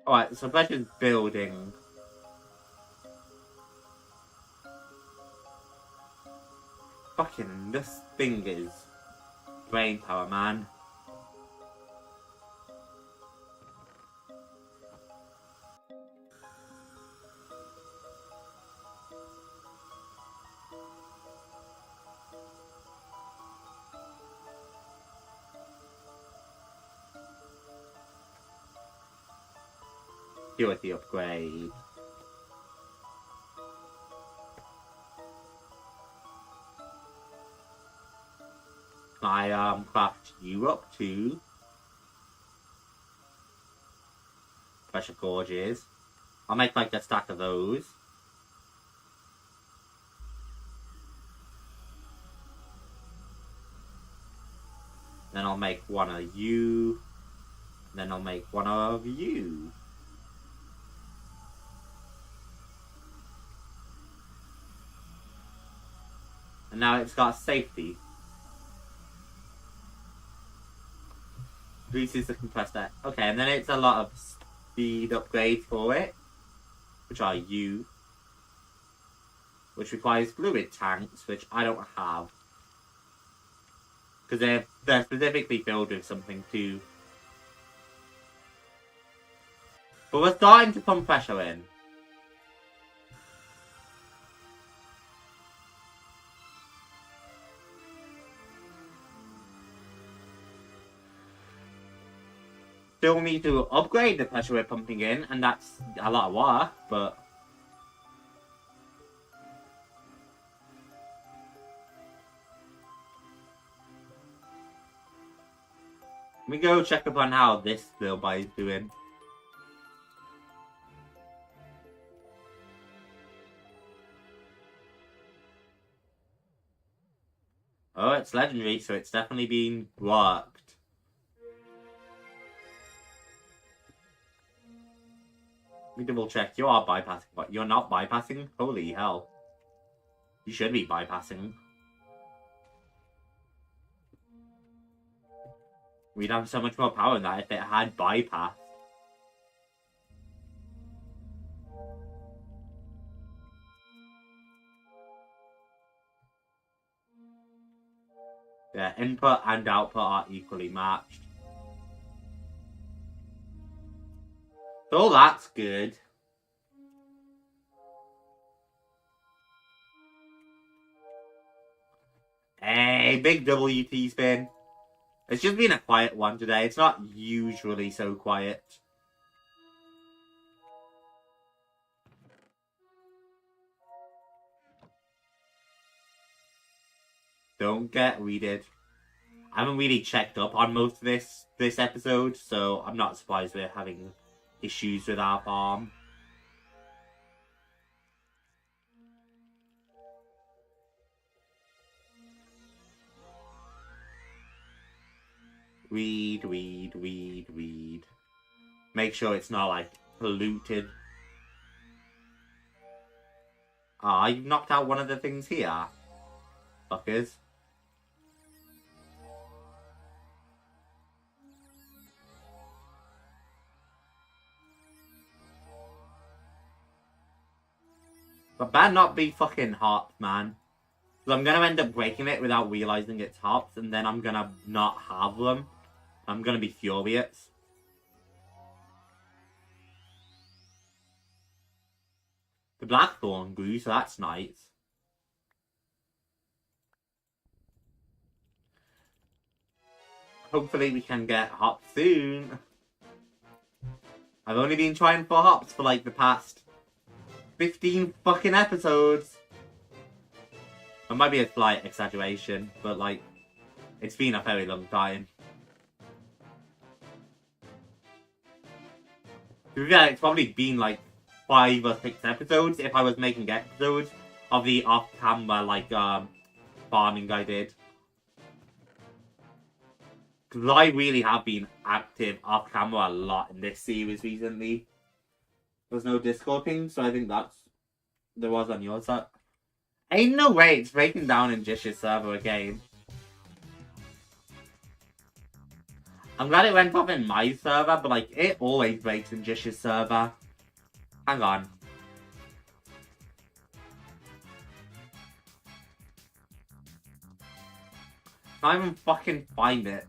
Alright, so pressure's building. Fucking, this thing is brain power, man. Deal with the upgrade. Can I craft you up to pressure gauges? I'll make like a stack of those. Then I'll make one of you. Then I'll make one of you. And now it's got safety. Reduces the compressor. Okay, and then it's a lot of speed upgrades for it, which are you. Which requires fluid tanks, which I don't have. Because they're specifically filled with something too. But we're starting to pump pressure in. Still need to upgrade the pressure we're pumping in, and that's a lot of work, but... Let me go check up on how this little boy is doing. Oh, it's legendary, so it's definitely been worked. Let me double check. You are bypassing, but you're not bypassing? Holy hell. You should be bypassing. We'd have so much more power than that if it had bypassed. Yeah, input and output are equally matched. So that's good. Hey, big WT spin. It's just been a quiet one today. It's not usually so quiet. Don't get weeded. I haven't really checked up on most of this episode, so I'm not surprised we're having issues with our farm. Weed. Make sure it's not, like, polluted. Ah, you've knocked out one of the things here. Fuckers. But better not be fucking hops, man. Because I'm going to end up breaking it without realising it's hops, and then I'm going to not have them. I'm going to be furious. The blackthorn grew, so that's nice. Hopefully we can get hops soon. I've only been trying for hops for like the past 15 fucking episodes. It might be a slight exaggeration, but like, it's been a very long time. Yeah, it's probably been like 5 or 6 episodes if I was making episodes of the off-camera like farming I did. Because I really have been active off-camera a lot in this series recently. There's no Discord ping, so I think there was on your side. Ain't no way it's breaking down in Jish's server again. I'm glad it went off in my server, but like, it always breaks in Jish's server. Hang on. Can't even fucking find it.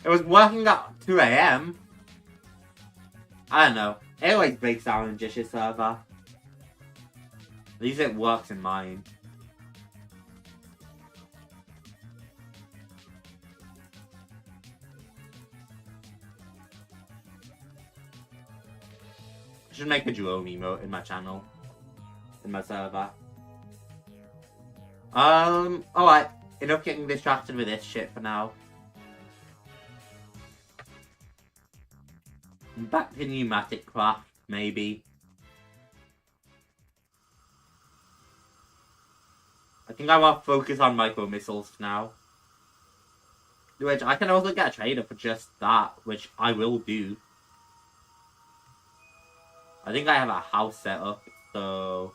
It was working at 2 AM. I don't know. It always breaks down in Jish's server. At least it works in mine. should make a drone emote in my channel. In my server. Alright. Enough getting distracted with this shit for now. Back to pneumatic craft, maybe. I think I want to focus on micro missiles now. Which I can also get a trader for just that, which I will do. I think I have a house set up, so...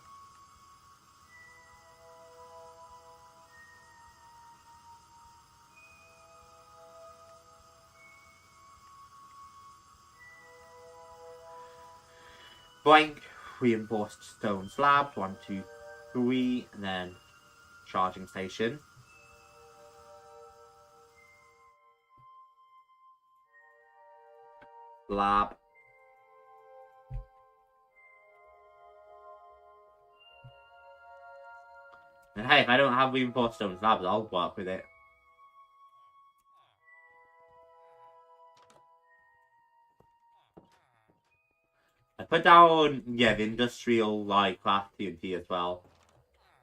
Boink, reinforced stone slabs, 1, 2, 3, and then charging station. Slab. And hey, if I don't have reinforced stone slabs, I'll work with it. I put down, yeah, the industrial light craft TNT as well.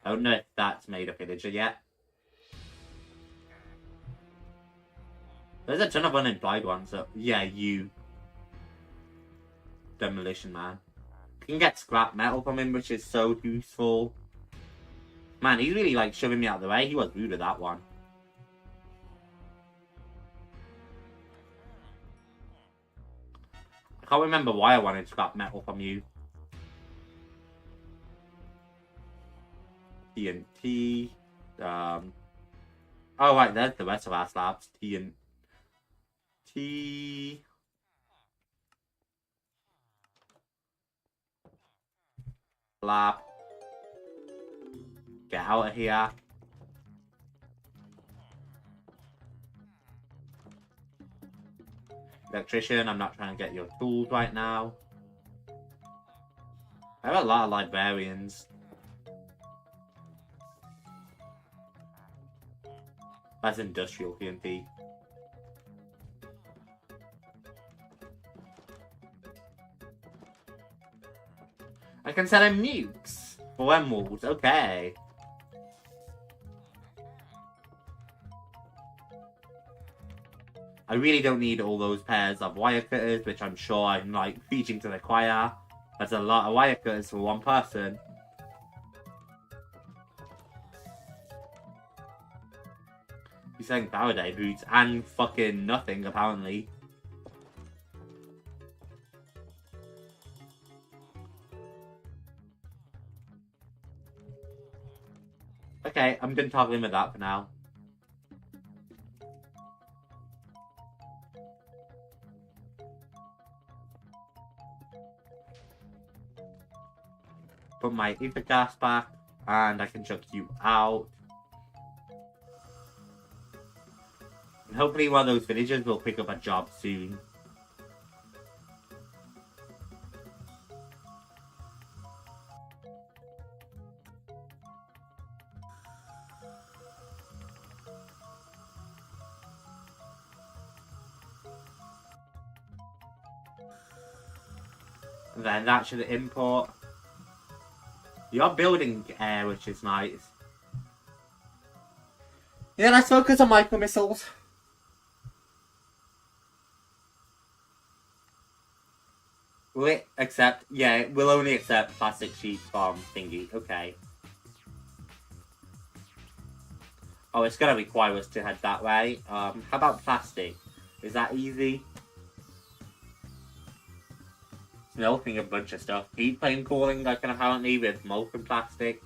I don't know if that's made a villager yet. There's a ton of unemployed ones, so yeah, you. Demolition man. You can get scrap metal from him, which is so useful. Man, he's really like shoving me out of the way. He was rude with that one. I can't remember why I wanted scrap metal from you. TNT. Oh right, there's the rest of our slabs. TNT. Slab. Get out of here. Electrician, I'm not trying to get your tools right now. I have a lot of librarians. That's industrial TNT. I can sell him nukes for emeralds, okay. I really don't need all those pairs of wire cutters, which I'm sure I'm like reaching to acquire. That's a lot of wire cutters for one person. He's selling Faraday boots and fucking nothing, apparently. Okay, I'm done talking with that for now. Put my ether gas back, and I can chuck you out. And hopefully one of those villagers will pick up a job soon. And then that should import. You're building air, which is nice. Yeah, let's focus on micro missiles. Will it accept? Yeah, it will only accept plastic sheets from thingy. Okay. Oh, it's gonna require us to head that way. How about plastic? Is that easy? Melting a bunch of stuff. Heat flame cooling, I can apparently with molten plastic.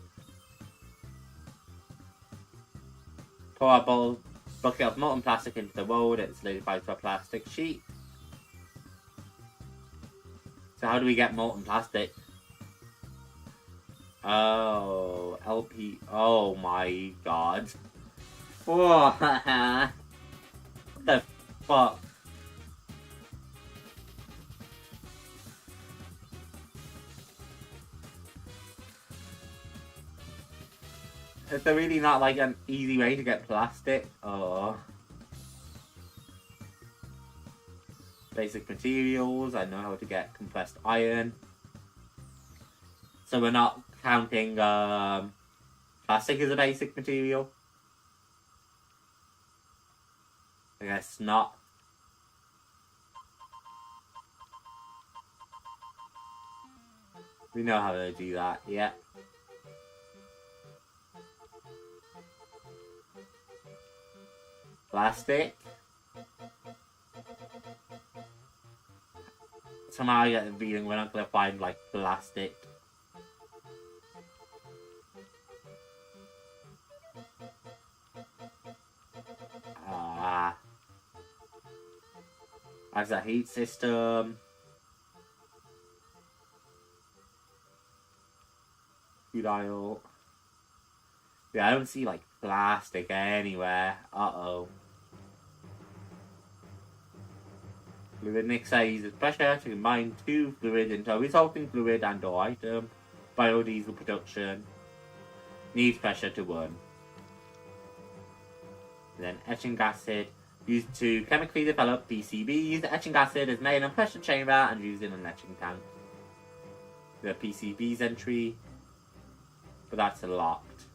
Pour a bucket of molten plastic into the mold, it solidifies to a plastic sheet. So how do we get molten plastic? Oh, LP. Oh my god. What the fuck? Is there really not like an easy way to get plastic? Oh. Basic materials, I know how to get compressed iron. So we're not counting plastic as a basic material. I guess not. We know how to do that, yeah. Plastic. Somehow I get the feeling we're not gonna find like plastic. As a heat system. Food aisle. Yeah, I don't see like plastic anywhere. Uh-oh. Fluid mixer uses pressure to combine two fluids into a resulting fluid and or item. Biodiesel production needs pressure to burn. Then etching acid used to chemically develop PCBs. Etching acid is made in a pressure chamber and used in an etching tank. The PCBs entry, but that's locked.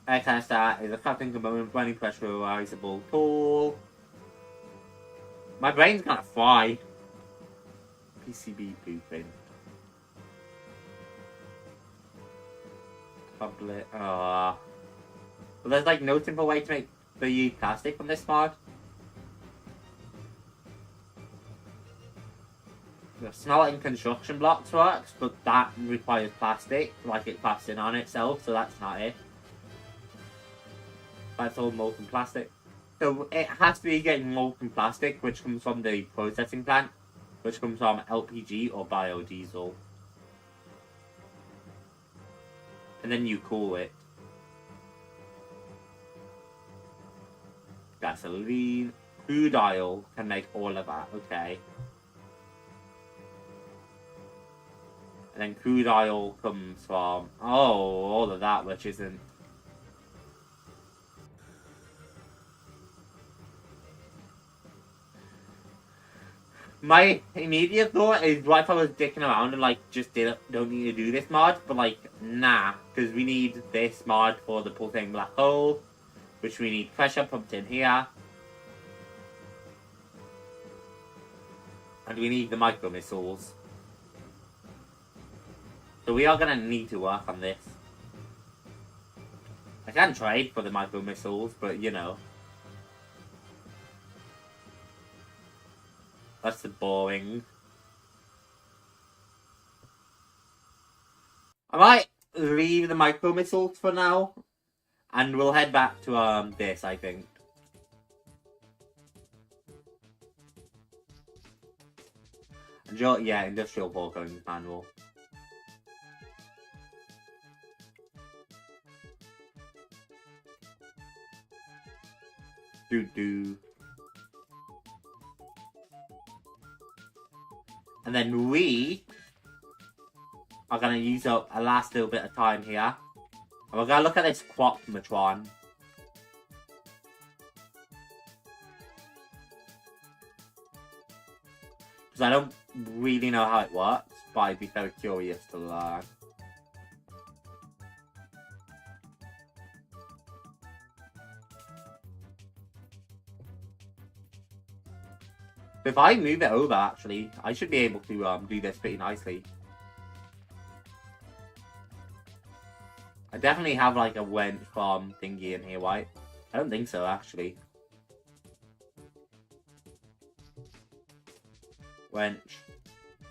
Air canister is a crafting component running pressurizable tool. My brain's gonna fry. PCB blueprint. Public. But there's like no simple way to make the plastic from this mod. The smelting construction blocks works, but that requires plastic, like it crafts in on itself, so that's not it. That's all molten plastic. So it has to be getting molten plastic, which comes from the processing plant, which comes from LPG or biodiesel. And then you cool it. Gasoline. Crude oil can make all of that, okay. And then crude oil comes from, all of that, which isn't. My immediate thought is, what if I was dicking around and like just don't need to do this mod, but like nah, because we need this mod for the pulsating black hole, which we need pressure pumped in here, and we need the micro missiles. So we are gonna need to work on this. I can trade for the micro missiles, but you know. That's boring. I might leave the micro missiles for now, and we'll head back to this, I think. Yeah, industrial Volcano manual. Do. And then we are going to use up a last little bit of time here. And we're going to look at this quapmatron. Because I don't really know how it works, but I'd be very curious to learn. If I move it over, actually, I should be able to do this pretty nicely. I definitely have like a wench farm thingy in here, right? I don't think so, actually. Wench.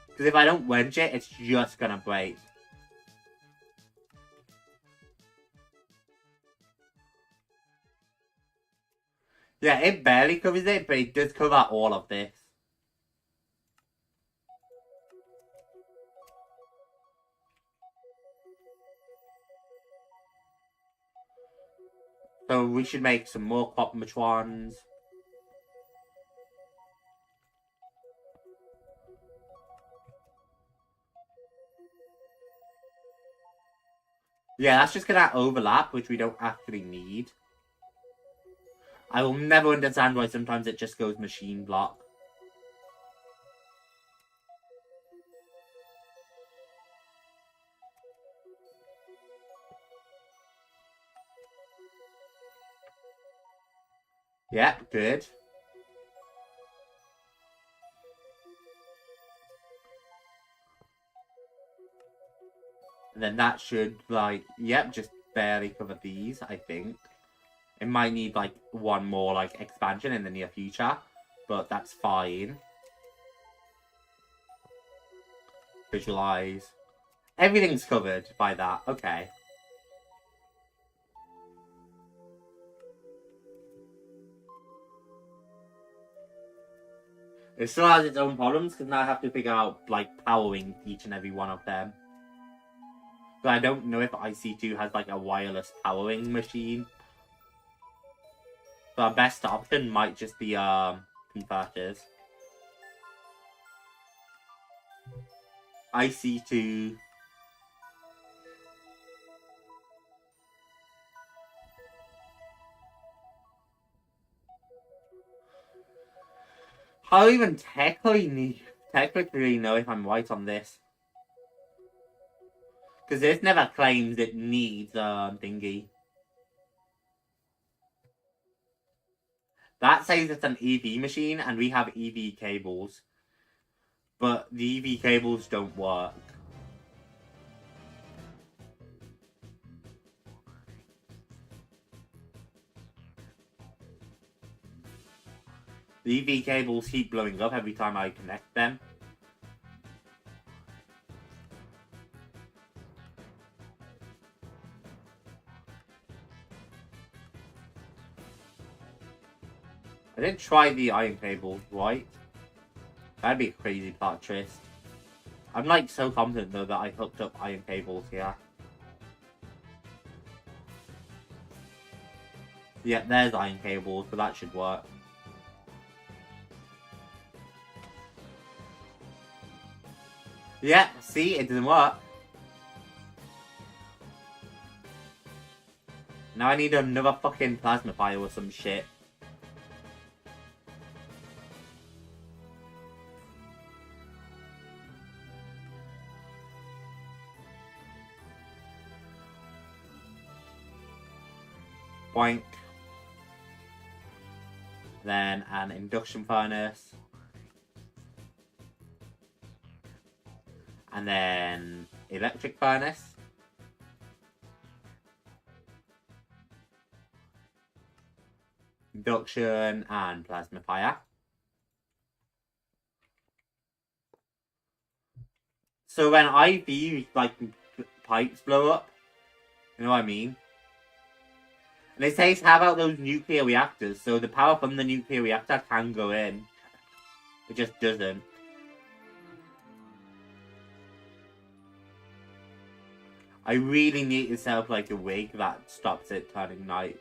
Because if I don't wench it, it's just gonna break. Yeah, it barely covers it, but it does cover all of this. So we should make some more quapmatrons. Yeah, that's just gonna overlap, which we don't actually need. I will never understand why sometimes it just goes machine block. Yeah, good. And then that should, like, yep, just barely cover these, I think. It might need, like, one more, like, expansion in the near future. But that's fine. Visualize. Everything's covered by that. Okay. It still has its own problems, because now I have to figure out, like, powering each and every one of them. But I don't know if IC2 has, like, a wireless powering machine. But our best option might just be, converters. IC2... I don't even technically know if I'm right on this. Because this never claims it needs thingy. That says it's an EV machine and we have EV cables. But the EV cables don't work. The EV cables keep blowing up every time I connect them. I did try the iron cables, right? That'd be a crazy plot twist. I'm like so confident though that I hooked up iron cables here. Yeah, there's iron cables, but that should work. Yeah, see, it doesn't work. Now I need another fucking plasma fire or some shit. Boink. Then an induction furnace. And then electric furnace. Induction and plasma fire. So when IV, like, pipes blow up, you know what I mean? And it says, how about those nuclear reactors? So the power from the nuclear reactor can go in. It just doesn't. I really need to set up like a rig that stops it turning night.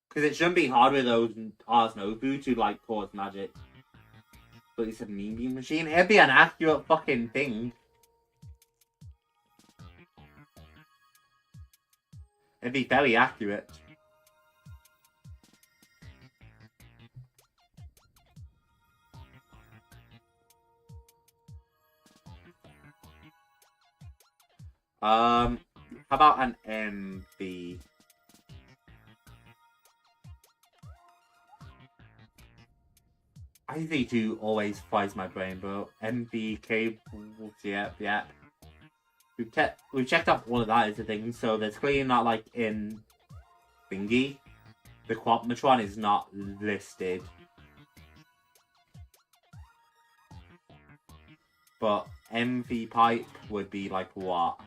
Because it shouldn't be hard with those Arsnofu to like cause magic. But it's a mean beam machine. It'd be an accurate fucking thing. It'd be very accurate. How about an MB? IC2 always fries my brain, bro. MB cables, yep. We've checked off all of that as a thing, so there's clearly not like in thingy. The Quapmatron is not listed. But MV pipe would be like what?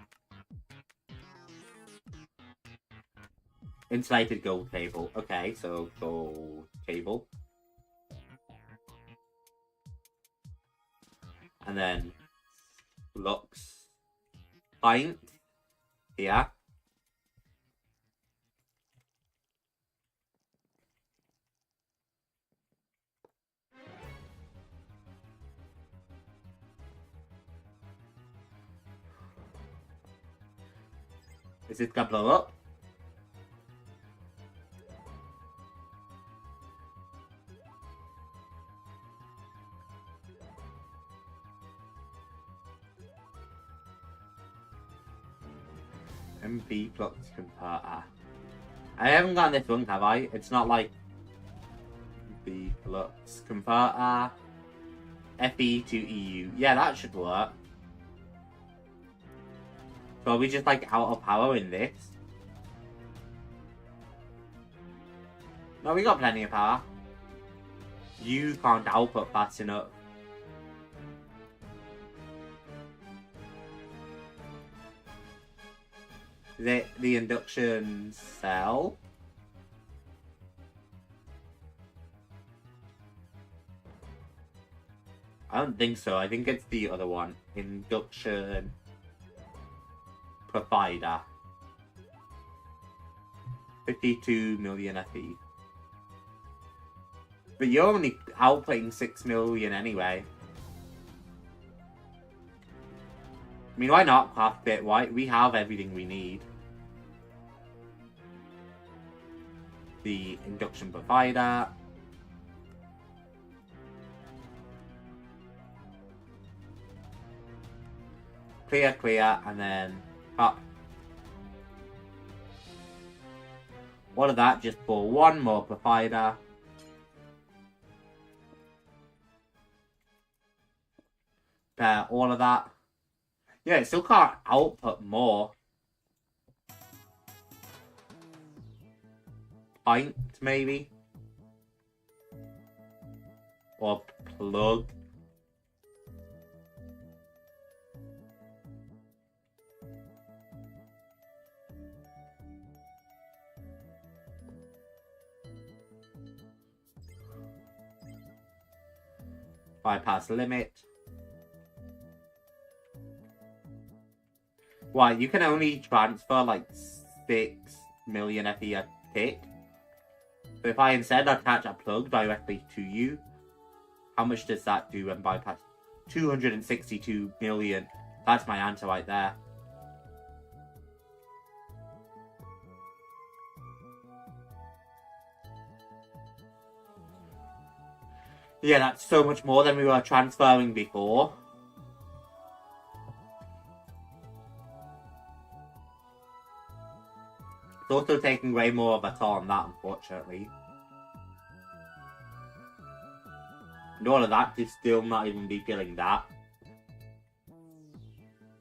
Insulated gold cable. Okay, so gold cable. And then flux pint here. Is this gonna blow up? MP flux converter. I haven't gotten this one, have I? It's not like the flux converter. FE to EU. Yeah, that should work. So are we just like out of power in this? No, we got plenty of power. You can't output fast enough. Is it the induction cell? I don't think so. I think it's the other one. Induction provider. 52 million FE. But you're only outputting 6 million anyway. I mean, why not craft it? Why? We have everything we need. The induction provider. Clear, clear, and then up. All of that just for one more provider. Prepare all of that. Yeah, it still can't output more. Pint, maybe? Or plug. Bypass limit. Why, you can only transfer like 6 million FE a tick. But if I instead attach a plug directly to you, how much does that do and bypass? 262 million. That's my answer right there. Yeah, that's so much more than we were transferring before. It's also taking way more of a toll on that, unfortunately. And all of that to still not even be feeling that.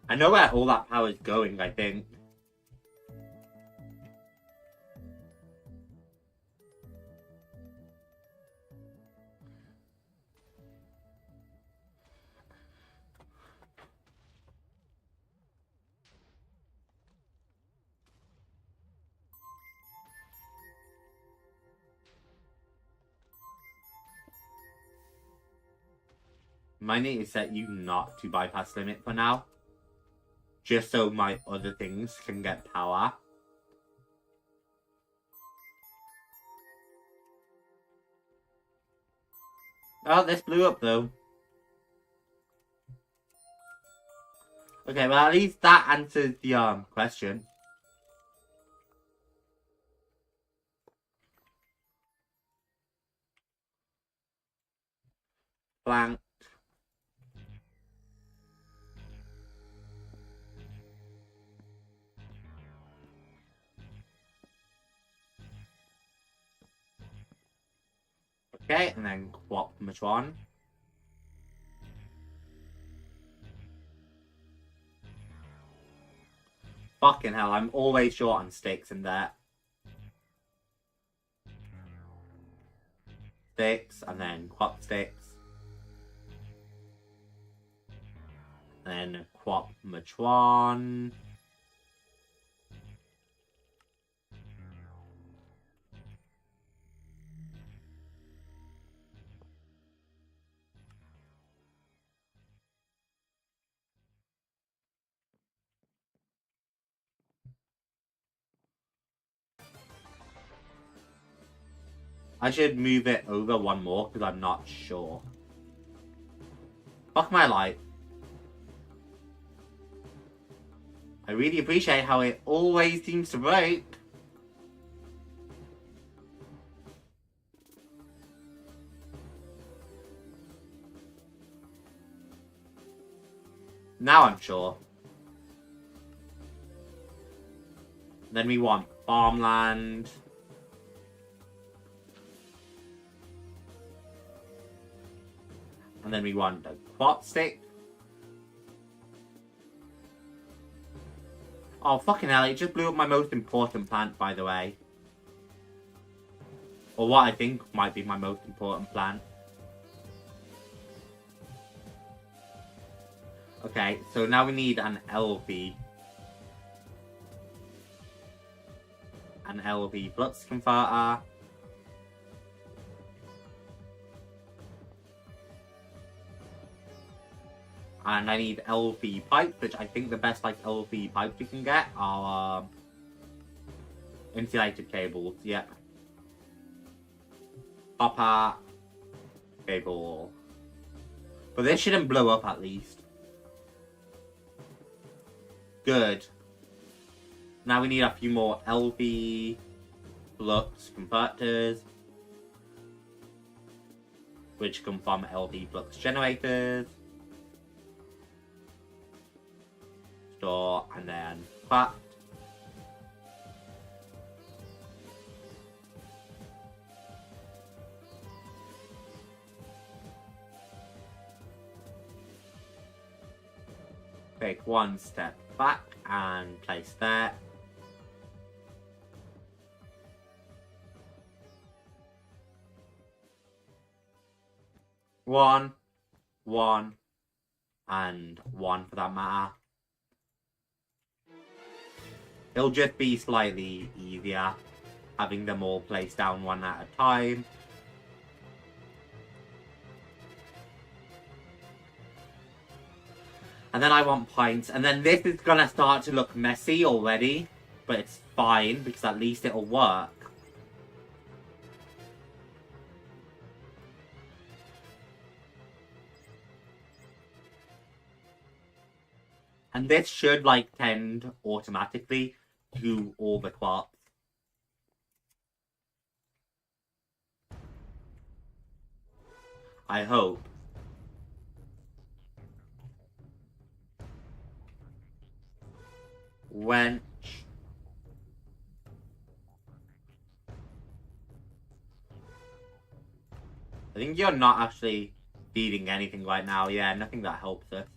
I know where all that power is going, I think. Might need to set you not to bypass limit for now. Just so my other things can get power. Oh, this blew up though. Okay, well at least that answers the question. Blank. Okay, and then swap which one? Fucking hell, I'm always short on sticks in there. Sticks, and then quap sticks. And then quap which one? I should move it over one more because I'm not sure. Fuck my life. I really appreciate how it always seems to break. Now I'm sure. Then we want farmland. And then we want a crop stick. Oh, fucking hell, it just blew up my most important plant, by the way. Or what I think might be my most important plant. Okay, so now we need an LV. An LV flux converter. And I need LV pipes, which I think the best like LV pipes we can get are insulated cables. Yep. Copper cable. But this shouldn't blow up at least. Good. Now we need a few more LV flux converters, which come from LV flux generators. Store and then cut. Take one step back and place that. One, and one for that matter. It'll just be slightly easier having them all placed down one at a time. And then I want pints. And then this is gonna start to look messy already. But it's fine because at least it'll work. And this should like tend automatically to all the crops. I hope. Wench. I think you're not actually feeding anything right now. Yeah, nothing that helps us.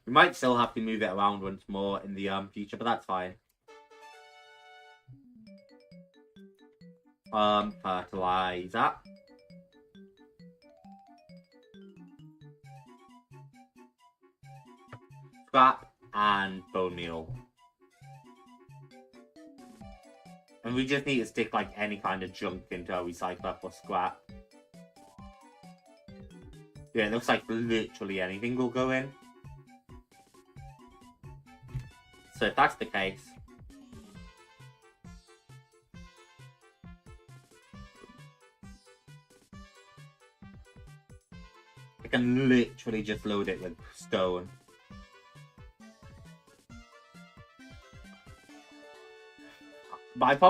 We might still have to move it around once more in the future, but that's fine. Fertilizer. Scrap and bone meal. And we just need to stick like any kind of junk into a recycler for scrap. Yeah, it looks like literally anything will go in. So if that's the case, I can literally just load it with stone. But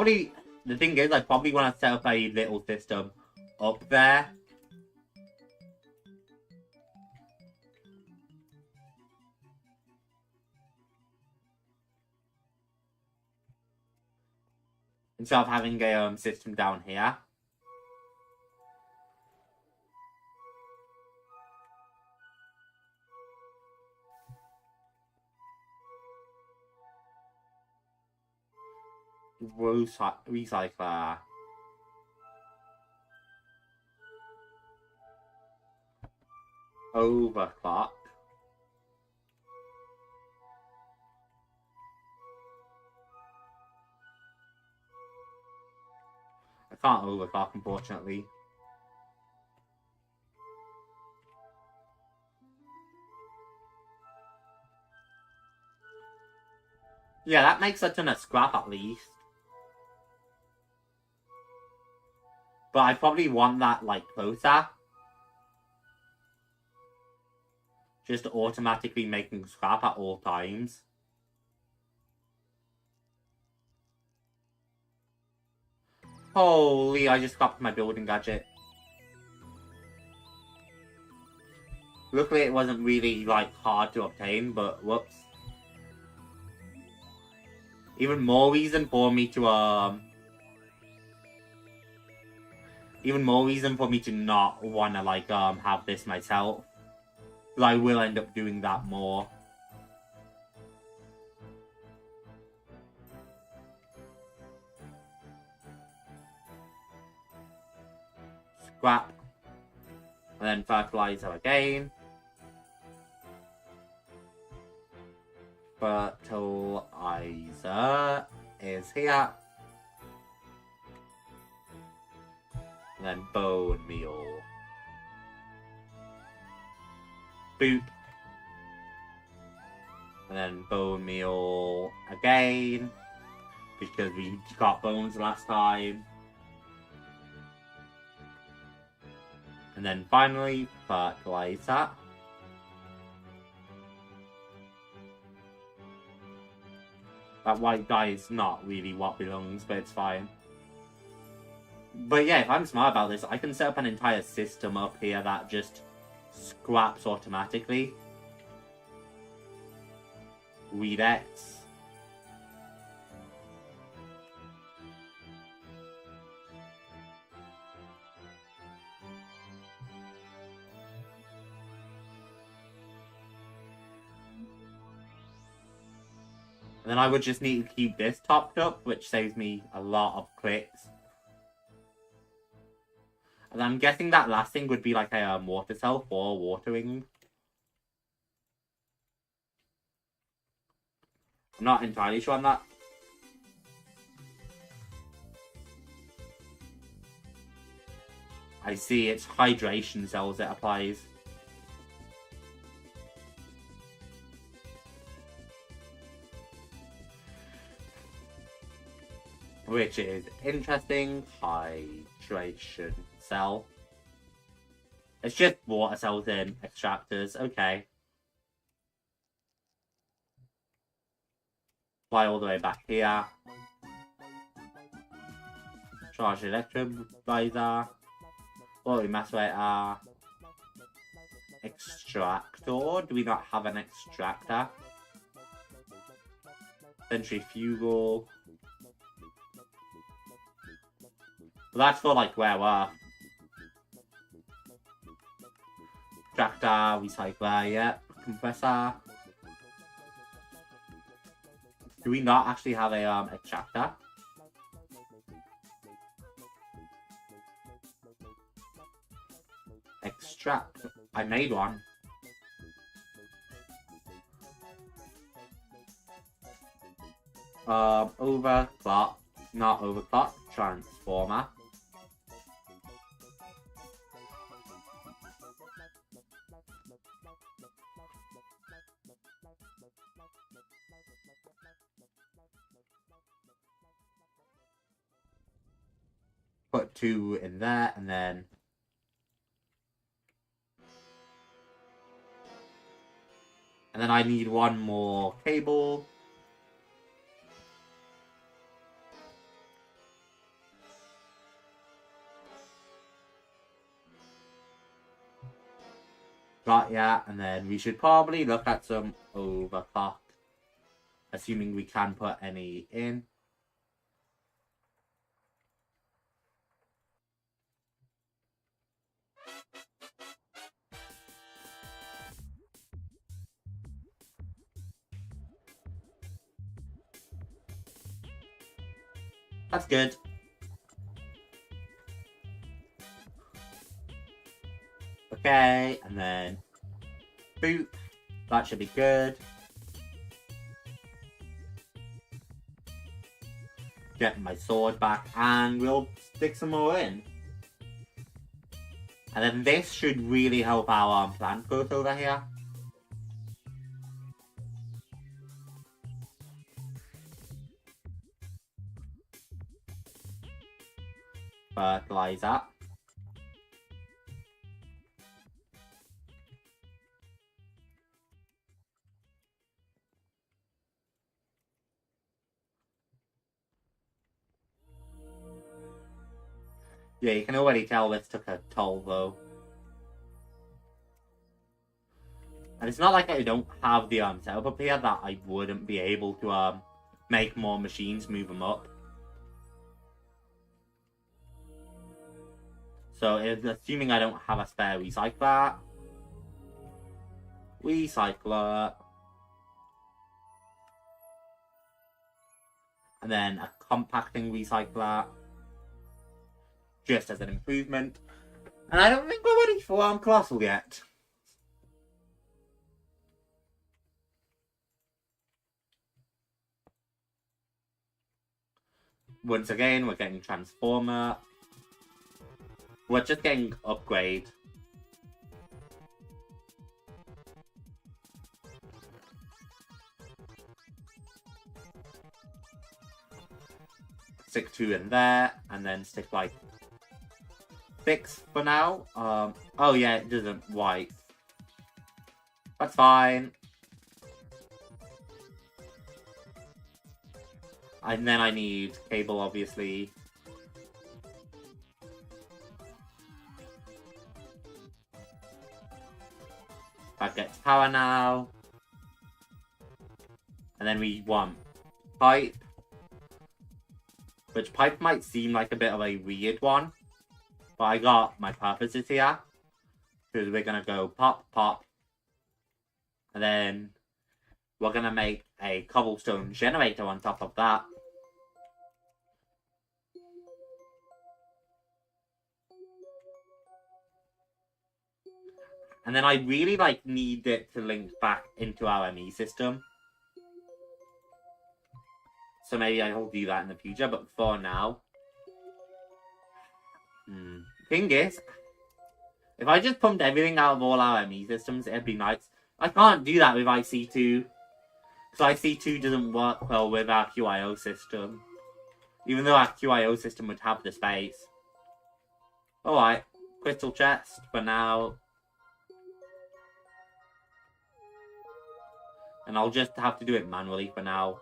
the thing is, I probably want to set up a little system up there. Instead of having a system down here. Recycler. Overclock. I can't overclock, unfortunately. Yeah, that makes a ton of scrap at least. But I probably want that, like, closer. Just automatically making scrap at all times. Holy, I just scrapped my building gadget. Luckily it wasn't really, like, hard to obtain, but whoops. Even more reason for me to, even more reason for me to not wanna, like, have this myself. Because I will end up doing that more. Scrap. And then fertilizer again. Fertilizer is here. And then bone meal. Boop. And then bone meal again. Because we got bones last time. And then finally, fertilizer. That white dye is not really what belongs, but it's fine. But yeah, if I'm smart about this, I can set up an entire system up here that just scraps automatically. Read X. And then I would just need to keep this topped up, which saves me a lot of clicks. And I'm guessing that last thing would be like a water cell for watering. I'm not entirely sure on that. I see, it's hydration cells it applies. Which is interesting. Hydration cell. It's just water cells in extractors. Okay. Fly all the way back here. Charge electrolyzer. Floating macerator. Extractor. Do we not have an extractor? Centrifugal. Well, that's for like rare earth. Extractor, recycler, yeah. Compressor. Do we not actually have a extractor? Extract. I made one. Overclock. Not overclock. Transformer. Put 2 in there, and then I need one more cable. Got ya, and then we should probably look at some overclock, assuming we can put any in. That's good. Okay, and then boop. That should be good. Get my sword back, and we'll stick some more in. And then this should really help our plant growth over here. fertilizer. Yeah, you can already tell this took a toll though. And it's not like I don't have the setup up here that I wouldn't be able to make more machines, move them up. So assuming I don't have a spare recycler, and then a compacting recycler, just as an improvement. And I don't think we're ready for Colossal yet. Once again, we're getting Transformer. We're just getting Upgrade. Stick 2 in there, and then stick like 6 for now. Oh yeah, it doesn't white. That's fine. And then I need cable, obviously. That gets power now. And then we want pipe. Which pipe might seem like a bit of a weird one. But I got my purposes here. Because we're going to go pop, pop. And then we're going to make a cobblestone generator on top of that. And then I really need it to link back into our ME system. So maybe I'll do that in the future, but for now. Thing is, if I just pumped everything out of all our ME systems, it'd be nice. I can't do that with IC2. Because IC2 doesn't work well with our QIO system. Even though our QIO system would have the space. Alright, crystal chest for now. And I'll just have to do it manually for now.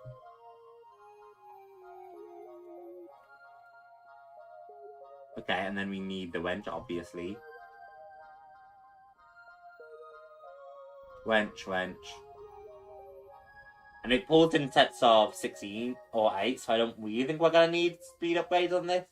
Okay, and then we need the wrench, obviously. Wrench. And it pulls in sets of 16 or 8, so I don't really think we're going to need speed upgrades on this.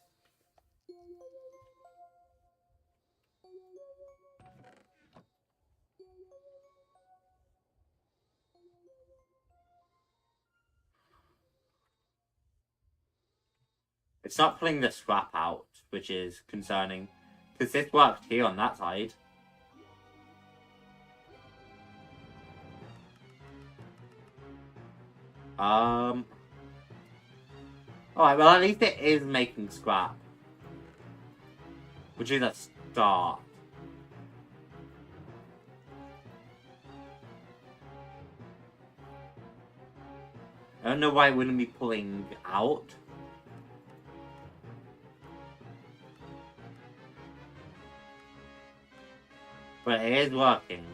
It's not pulling the scrap out, which is concerning. Because this worked here on that side. Alright, well at least it is making scrap. Which is a start. I don't know why it wouldn't be pulling out. But it is working.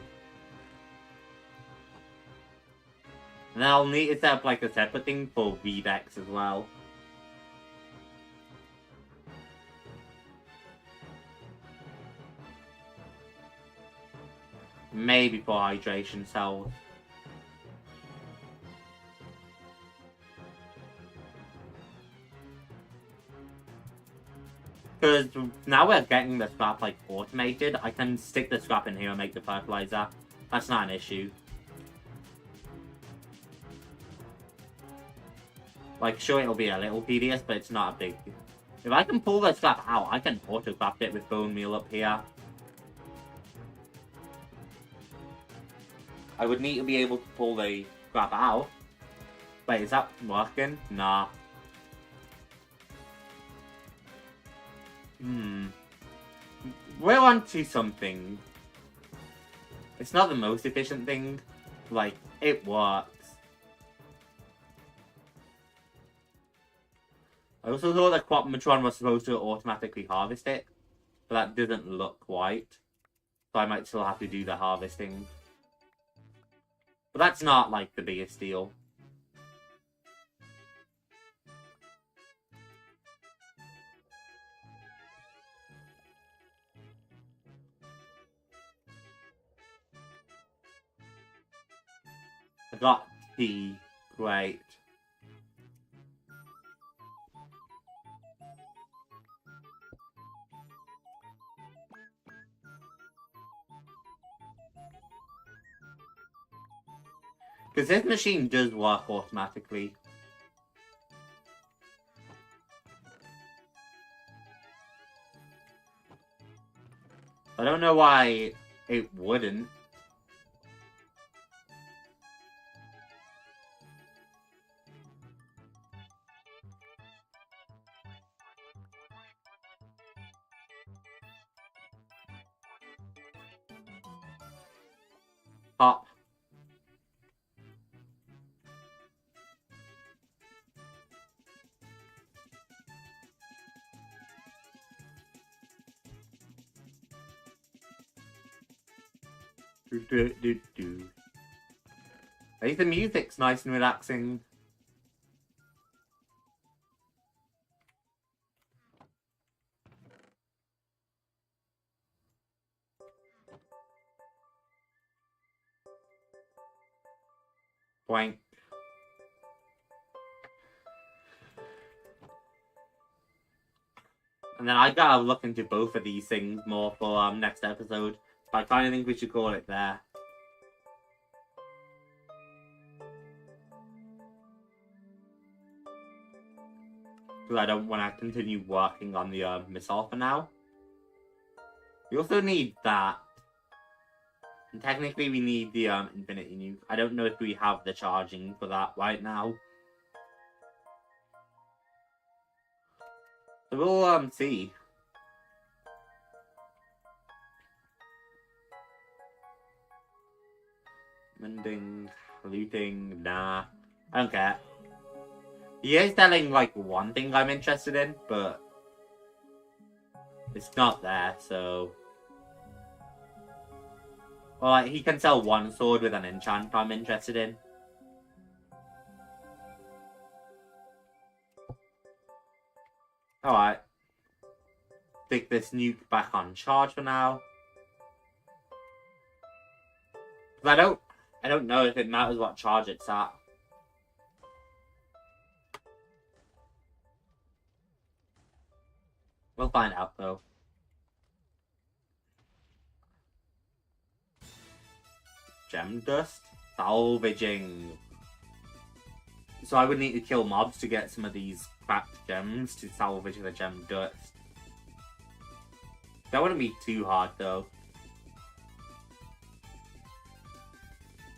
And I'll need to set up a separate thing for VDEX as well. Maybe for hydration cells. Because now we're getting the scrap automated, I can stick the scrap in here and make the fertilizer. That's not an issue. Sure, it'll be a little tedious, but it's not a big... If I can pull the scrap out, I can auto-craft it with bone meal up here. I would need to be able to pull the scrap out. Wait, is that working? Nah. We're on to something. It's not the most efficient thing. It works. I also thought that Quapamatron was supposed to automatically harvest it, but that doesn't look right. So I might still have to do the harvesting. But that's not, like, the biggest deal. I got tea. Great. Because this machine does work automatically. I don't know why it wouldn't. Pop. At least the music's nice and relaxing. Boink. And then I gotta look into both of these things more for next episode. But I kind of think we should call it there. Because I don't want to continue working on the missile for now. We also need that. And technically we need the infinity nuke. I don't know if we have the charging for that right now. So we'll see. Mending, looting, nah. I don't care. He is telling like one thing I'm interested in, but it's not there, so. Well, like, he can sell one sword with an enchant I'm interested in. Alright. Stick this nuke back on charge for now. I don't know if it matters what charge it's at. We'll find out though. Gem dust? Salvaging. So I would need to kill mobs to get some of these cracked gems to salvage the gem dust. That wouldn't be too hard though.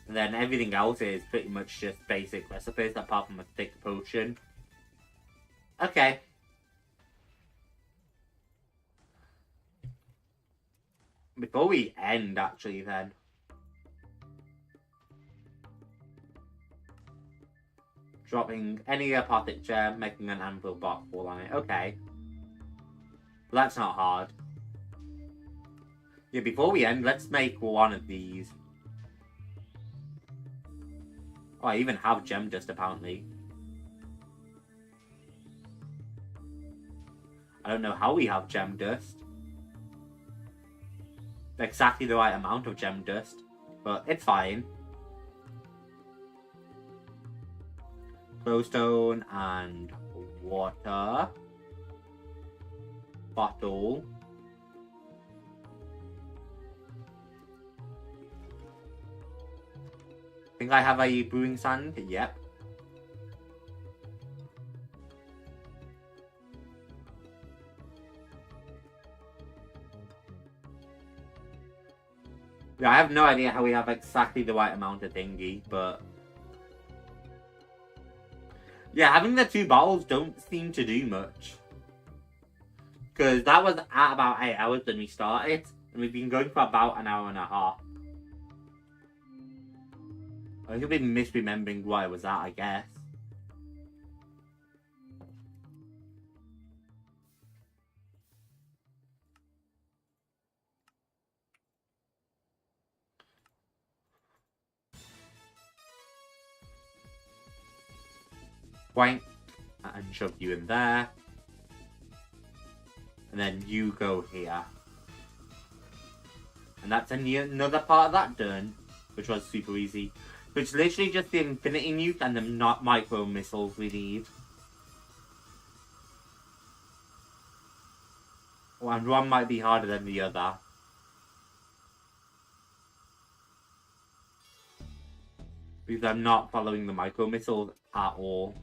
And then everything else is pretty much just basic recipes apart from a thick potion. Okay. Before we end, actually, then. Dropping any apothic gem, making an anvil block fall on it. Okay. Well, that's not hard. Yeah, before we end, let's make one of these. Oh, I even have gem dust, apparently. I don't know how we have gem dust. Exactly the right amount of gem dust, but it's fine. Glowstone and water. Bottle. Think I have a brewing sand? Yep. Yeah, I have no idea how we have exactly the right amount of thingy, but... yeah, having the 2 bottles don't seem to do much. Because that was at about 8 hours when we started, and we've been going for about an hour and a half. I could be misremembering where I was at, I guess. Wank, and shove you in there. And then you go here. And that's another part of that done, which was super easy. Which is literally just the infinity nuke and the micro missiles we need. And one might be harder than the other. Because I'm not following the micro missiles at all.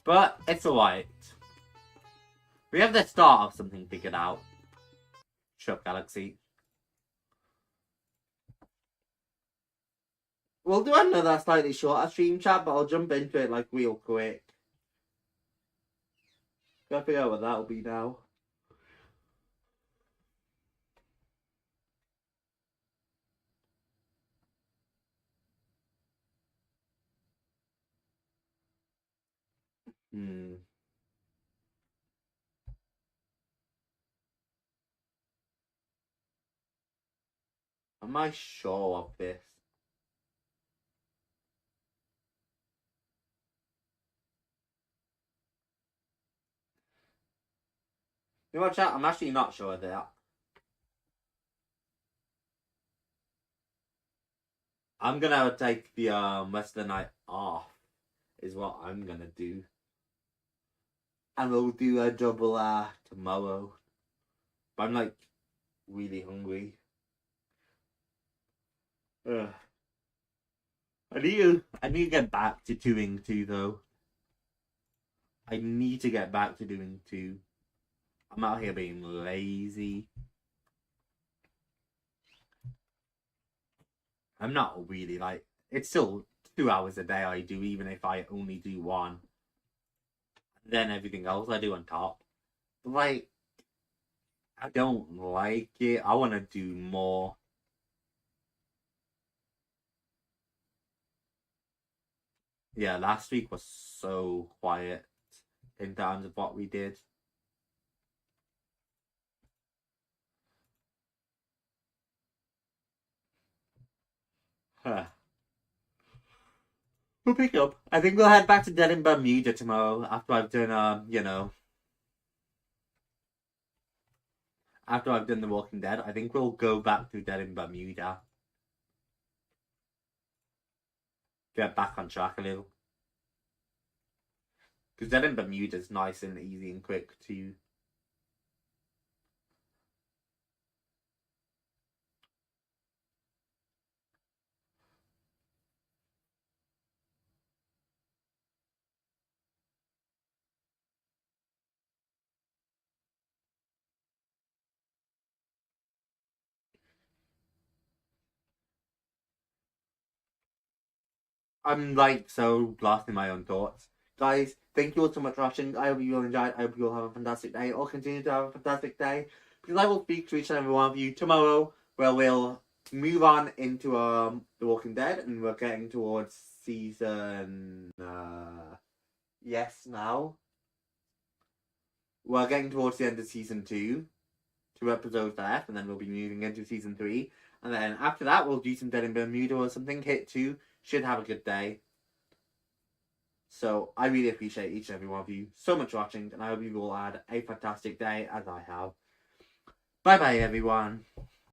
But it's alright. We have the start of something figured out. Shut up, Galaxy. We'll do another slightly shorter stream chat, but I'll jump into it like real quick. Gotta figure out what that'll be now. Am I sure of this? You know what, chat? I'm actually not sure of that. I'm gonna take the rest of the night off, is what I'm gonna do. And we'll do a double tomorrow. But I'm like really hungry. Ugh. I need to get back to doing 2 though. I need to get back to doing 2. I'm out here being lazy. I'm not really like, it's still 2 hours a day I do, even if I only do 1. Then everything else I do on top. But like, I don't like it. I want to do more. Yeah, last week was so quiet in terms of what we did. Huh. We'll pick up. I think we'll head back to Dead in Bermuda tomorrow after I've done, after I've done The Walking Dead. I think we'll go back to Dead in Bermuda. Get back on track a little. Because Dead in Bermuda is nice and easy and quick too. I'm like so lost in my own thoughts. Guys, thank you all so much for watching. I hope you all enjoyed. I hope you all have a fantastic day or continue to have a fantastic day. Because I will speak to each and every one of you tomorrow, where we'll move on into The Walking Dead, and we're getting towards season yes now. We're getting towards the end of season 2. 2 episodes left, and then we'll be moving into season 3. And then after that, we'll do some Dead in Bermuda or something. Hit 2. Should have a good day. So I really appreciate each and every one of you so much for watching, and I hope you all had a fantastic day as I have. Bye bye everyone.